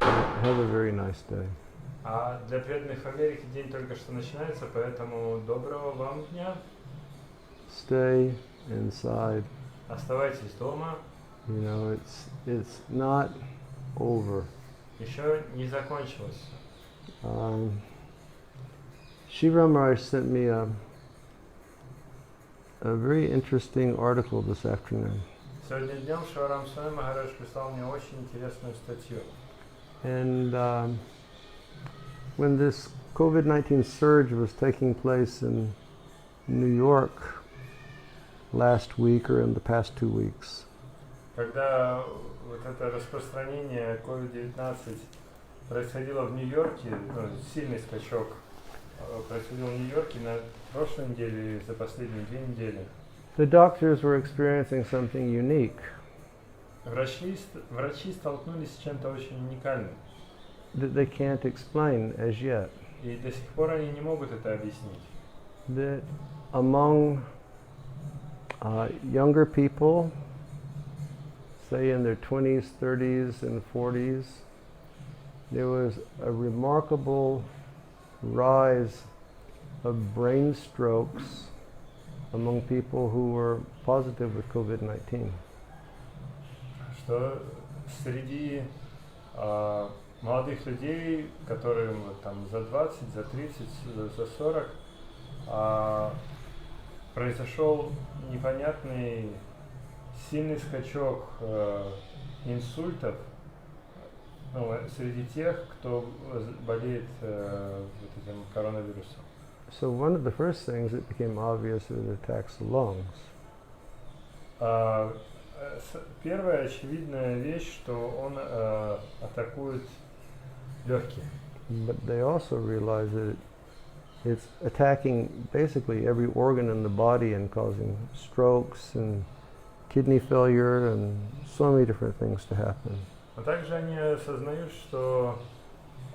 have a very nice day. А для преданных в Америке день только что начинается, поэтому доброго вам дня. Stay inside. Оставайтесь дома. You know, it's not over. Еще не закончилось. Shiva Maharaj sent me a very interesting article this afternoon. Сегодня днем Шиварам Свами Махарадж прислал мне очень интересную статью. And when this COVID-19 surge was taking place in New York last week or in the past 2 weeks, Когда вот это распространение COVID-19 происходило в Нью-Йорке, сильный скачок происходил в Нью-Йорке на прошлой неделе и за последние 2 недели. the doctors were experiencing something unique. Врачи столкнулись с чем-то очень уникальным. That they can't explain as yet. И до сих пор они не могут это объяснить. That among younger people, say in their 20s, 30s, and 40s, there was a remarkable rise of brain strokes among people who were positive with COVID-19. Что среди молодых людей, которым там за 20, за 30, за 40, произошел непонятный сильный скачок инсультов среди тех, кто болеет вот этим коронавирусом. So one of the first things that became obvious that it attacks the lungs. Первая очевидная вещь, что он атакует легкие. But they also realize that it's attacking basically every organ in the body and causing strokes and kidney failure and so many different things to happen. Но также они осознают, что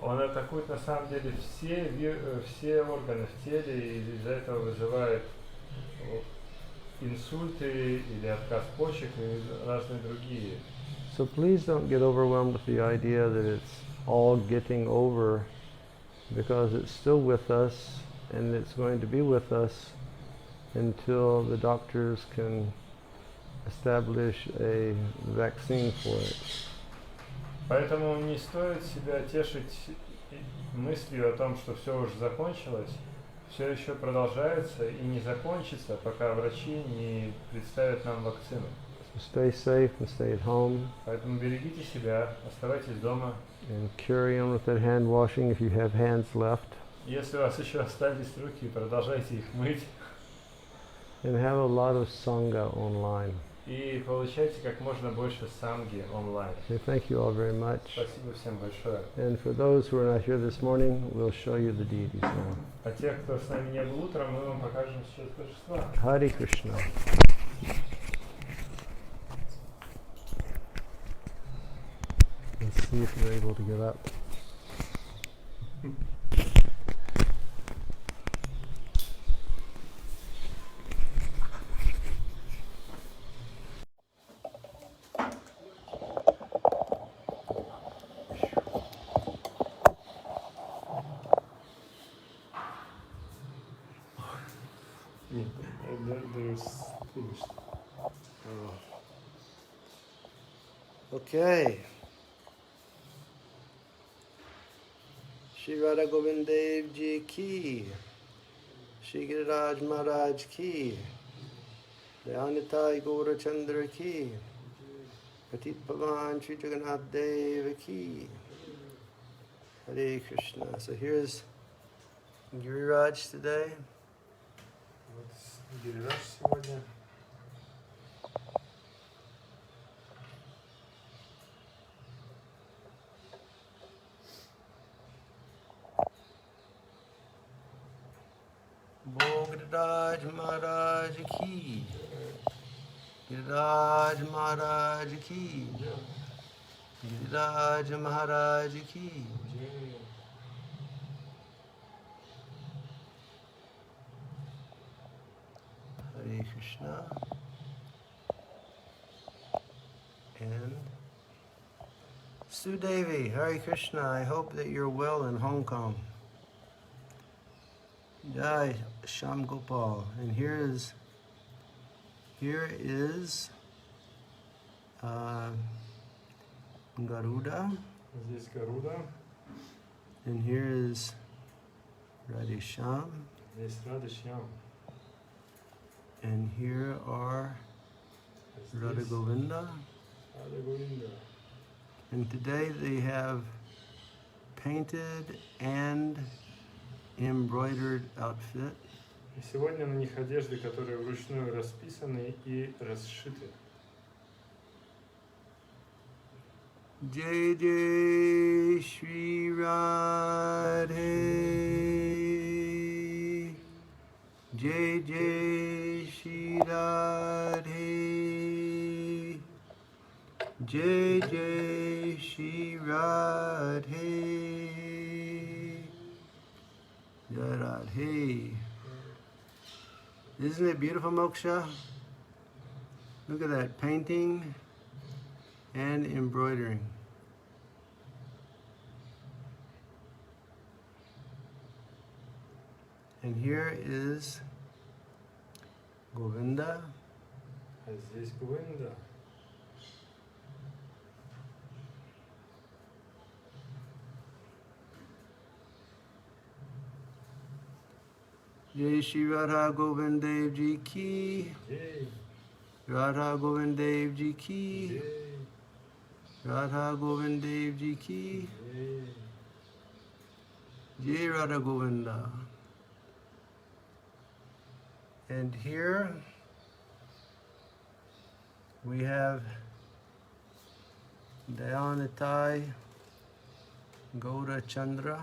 он атакует на самом деле все органы в теле, и из-за этого вызывает инсульты или отказ почек и разные другие. So please don't get overwhelmed with the idea that it's all getting over, because it's still with us and it's going to be with us until the doctors can establish a vaccine for it. Поэтому не стоит себя тешить мыслью о том, что все уже закончилось. Все еще продолжается и не закончится, пока врачи не представят нам вакцину. So stay safe and stay at home. Поэтому берегите себя, оставайтесь дома. And carry on with that hand washing if you have hands left. Если у вас еще остались руки, продолжайте их мыть. And have a lot of sangha online. И получайте как можно больше санги онлайн. So thank you all very much. Спасибо всем большое. And for those who are not here this morning, we'll show you the deities now. А тех, кто с нами не был утром, мы вам покажем сейчас божества. Hare Krishna. Let's see if you're able to get up. Okay. Shri Radha Govinda Dev Ji ki, Shri Giriraj Maharaj ki, Dayanitai Gaura Chandra ki, Patit Pavan Shri Jagannath Dev ki. Hare Krishna. So here's Giriraj today. Вот Гирираж сегодня. Giriraj Maharaj ki, Giriraj Maharaj ki, Giriraj Maharaj ki. Hare Krishna. And Sudevi, Hare Krishna, I hope that you're well in Hong Kong. Jai Sham Gopal. And here is Garuda. Здесь Гаруда. And here is Radhesham. Здесь Радхишьям. And here are Radha Govinda. Радha Govinda. And today they have painted and embroidered outfit. И сегодня на них одежды, которые вручную расписаны и расшиты. Jai Jai Shri Radhe, Jai Jai Shri Radhe, Jai Jai Shri Radhe, Jai Radhe. Isn't it beautiful, Moksha? Look at that painting and embroidering. And here is Govinda. А здесь Говинда. Jai Shri Radha Govind Dev Ji ki. Jai. Radha Govind Dev Ji ki. Jai. Radha Govind Dev Ji ki. Jai. Jai Radha Govinda. And here we have Dayanitai Gaura Chandra.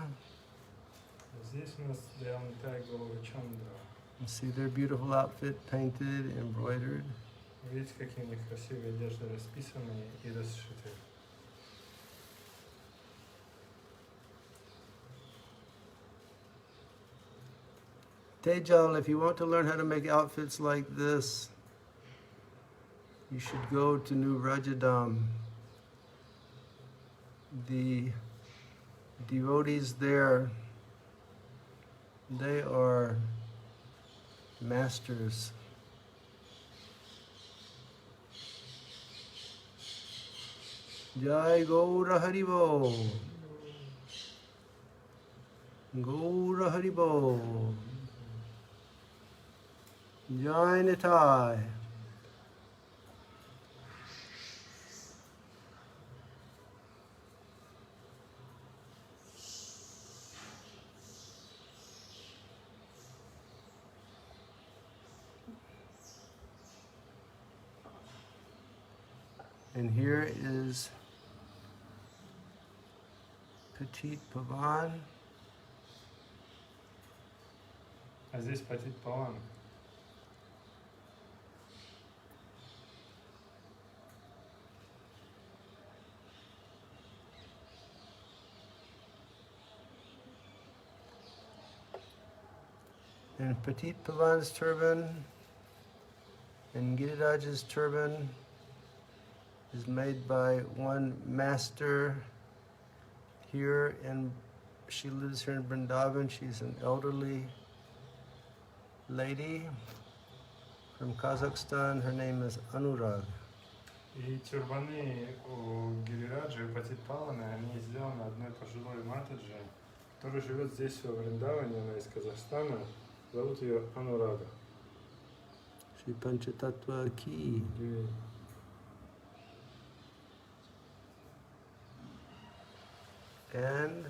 Здесь у нас Дhyanatai Gaura Chandra. You see their beautiful outfit painted, embroidered. Видите, какие у них красивые одежды расписаны и расшиты. Tejal, if you want to learn how to make outfits like this, you should go to New Rajadam. The devotees there, they are masters. Jai Gaura Haribo. Gaura Haribo. Jai Nitai. And here is Petit Pavan. А здесь Патит Паван. And Petit Pavan's turban and Giriraj's turban is made by one master here, and she lives here in Vrindavan. She's an elderly lady from Kazakhstan. Her name is Anurag. И тюрбаны у Гирираджи и Патит Павана, они сделаны одной пожилой матаджи, которая живет здесь, во Вриндаване, она из Казахстана. Зовут ее Анурага. Shri Panchatattva ki. And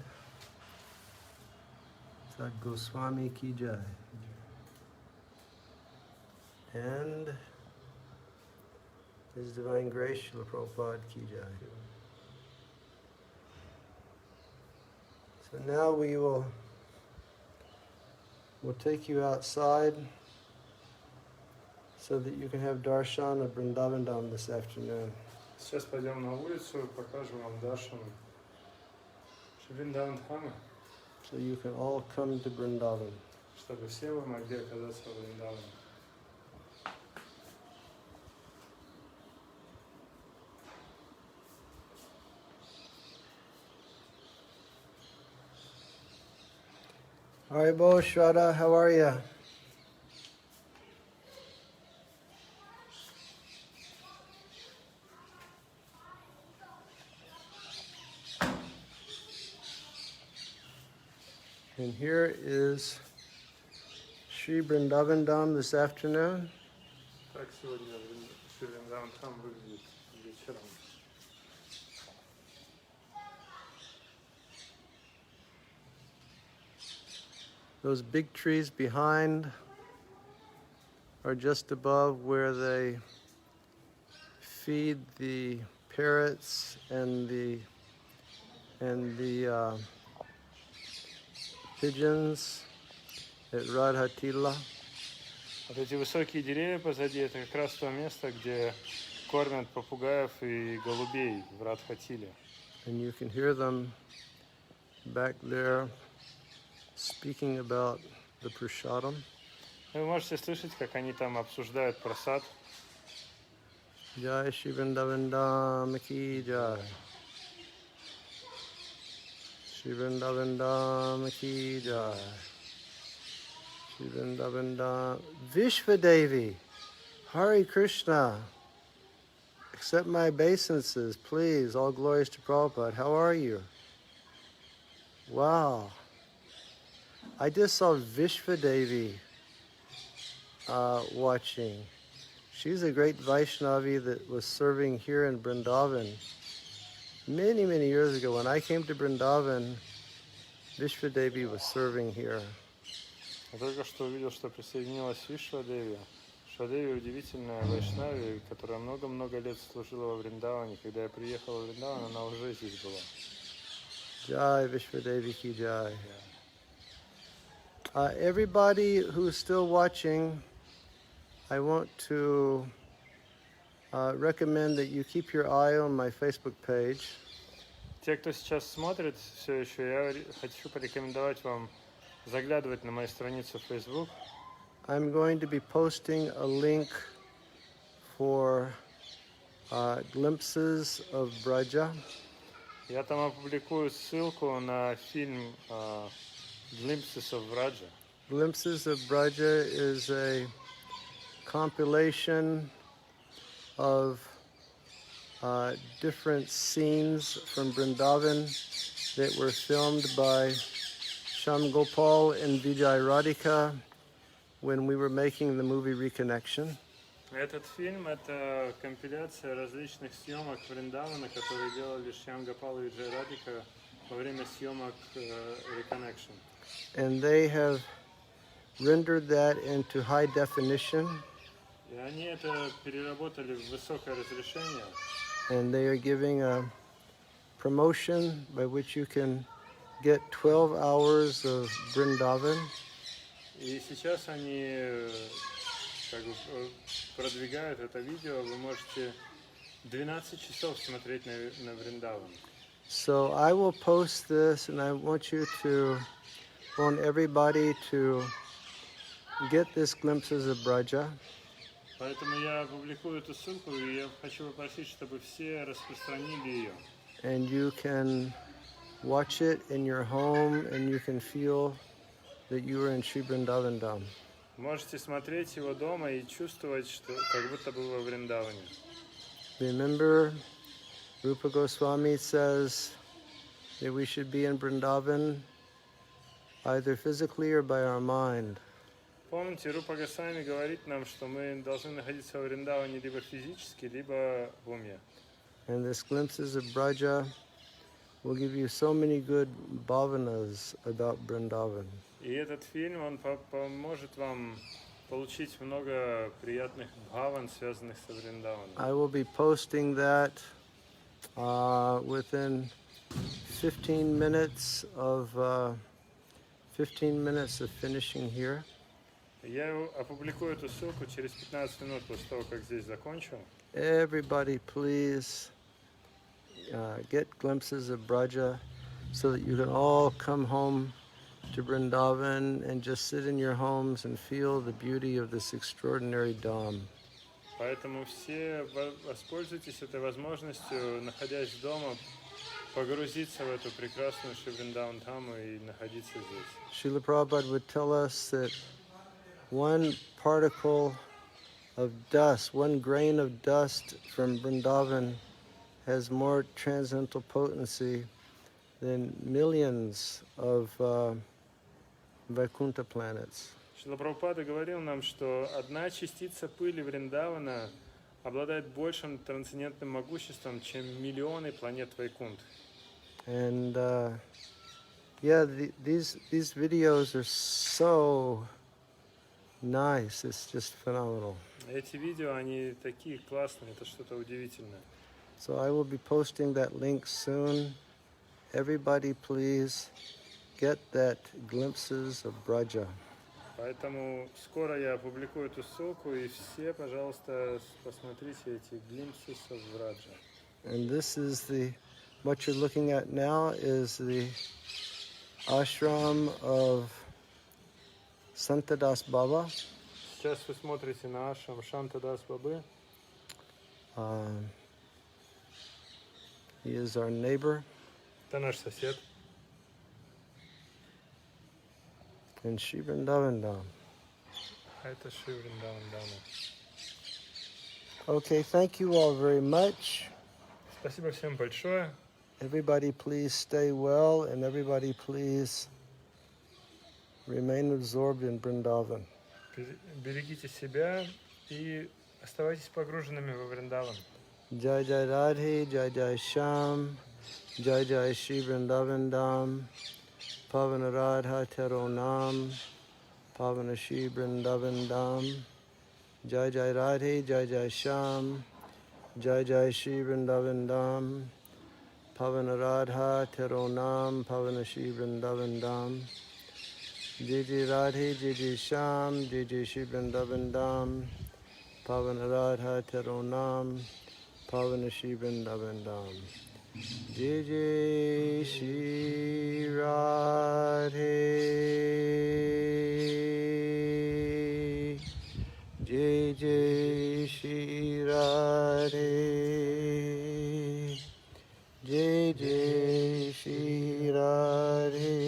Sadguru Swami ki jai. And His Divine Grace Srila Prabhupada ki jai. So now we'll take you outside so that you can have darshan of Vrindavan Dham this afternoon. Сейчас пойдем на улицу и покажем вам даршан Вриндаван Дхамы, So you can all come to Vrindavan. чтобы все вы могли оказаться в Вриндаване. Haribo, Shraddha, how are you? And here is Sri Vrindavan Dham this afternoon. Так сегодня Вриндаван Дхам выглядит вечером. Those big trees behind are just above where they feed the parrots and the pigeons at Radhatila. Вот эти высокие деревья позади, это как раз то место, где кормят попугаев и голубей в Радхатиле. And you can hear them back there speaking about the prasadam. Вы можете слышать, как они там обсуждают прасад. Jai Shri Vrindavan Dham ki jai. Shri Vrindavan Dham ki jai. Shri Vrindavan Dham. Vishvadevi, Hare Krishna. Accept my obeisances, please. All glories to Prabhupada. How are you? Wow. I just saw Vishvadevi watching. She's a great Vaishnavi that was serving here in Vrindavan many, many years ago. When I came to Vrindavan, Vishwadevi was serving here. Я только что увидел, что присоединилась Вишвадеви. Вишвадеви удивительная вайшнави, которая много-много лет служила во Вриндаване. Когда я приехал во Вриндаван, она уже здесь была. Jai Vishwadevi ki jai. Everybody who's still watching, I want to recommend that you keep your eye on my Facebook page. Те, кто сейчас смотрит все еще, я хочу порекомендовать вам заглядывать на мою страницу в Facebook. I'm going to be posting a link for glimpses of Braja. Я там опубликую ссылку на фильм Glimpses of Vraja. Glimpses of Braja is a compilation of different scenes from Vrindavan that were filmed by Shyam Gopal and Vijay Radhika when we were making the movie Reconnection. Этот фильм — это компиляция различных съемок Вриндавана, которые делали Шьям Гопал и Виджай Радика во время съемок Reconnection. And they have rendered that into high definition. И они это переработали в высокое разрешение. And they are giving a promotion by which you can get 12 hours of Vrindavan. И сейчас они как бы продвигают это видео. Вы можете 12 часов смотреть на Вриндаван. So I will post this, and I want everybody to get this glimpses of Braja. Поэтому я опубликую эту ссылку, и я хочу попросить, чтобы все распространили ее. And you can watch it in your home, and you can feel that you are in Sri Vrindavan Dham. Можете смотреть его дома и чувствовать, что как будто бы во Вриндаване. Remember, Rupa Goswami says that we should be in Vrindavan either physically or by our mind. Помните, Рупа Госвами говорит нам, что мы должны находиться во Вриндаване либо физически, либо в уме. And this glimpses of Braja will give you so many good bhavanas about Vrindavan. И этот фильм, он поможет вам получить много приятных бхаван, связанных со Вриндаваном. I will be posting that within 15 minutes of finishing here. Я опубликую эту ссылку через 15 минут после того, как здесь закончу. Everybody, please get glimpses of Braja so that you can all come home to Vrindavan and just sit in your homes and feel the beauty of this extraordinary Dham. Поэтому все воспользуйтесь этой возможностью, находясь дома, погрузиться в эту прекрасную Шри Вриндаван Дхаму и находиться здесь. Srila Prabhupada would tell us that one particle of dust, one grain of dust from Vrindavan has more transcendental potency than millions of Vaikuntha planets. Шрила Прабхупада говорил нам, что одна частица пыли Вриндавана обладает большим трансцендентным могуществом, чем миллионы планет Вайкунт. And these videos are so nice. It's just phenomenal. Эти видео, они такие классные, это что-то удивительное. So I will be posting that link soon. Everybody, please get that glimpses of Braja. Поэтому скоро я опубликую эту ссылку, и все, пожалуйста, посмотрите эти glimpses of Vraja. And this is what you're looking at now is the ashram of Santadas Baba. Сейчас вы смотрите на ашрам Шантадас Бабы. He is our neighbor. Это наш сосед. In Sri Vrindavan Dham. А это Шри Вриндаван Дхама. Okay, thank you all very much. Спасибо всем большое. Everybody please stay well, and everybody please remain absorbed in Vrindavan. Берегите себя и оставайтесь погруженными во Вриндаван. Jai Jai Radhe, Jai Jai Sham, Jai Jai Shri Vrindavan Dham, Pavana Radha Tero Nam, Pavana Shri Vrindavan Dham, Jai Jai Radhe, Jai Jai Sham, Jai Jai Shri Vrindavan Dham, Pavana Radha Tero Nam, Pavana Shri Vrindavan Dham, Jai Jai Radhe, Jai Jai Sham, Jai Jai Shri Vrindavan Dham, Pavana Radha Tero Nam, Pavana Shri Vrindavan Dham. Jai Jai Shri Radhe, Jai Jai Shri Radhe, Jai Jai Shri Radhe,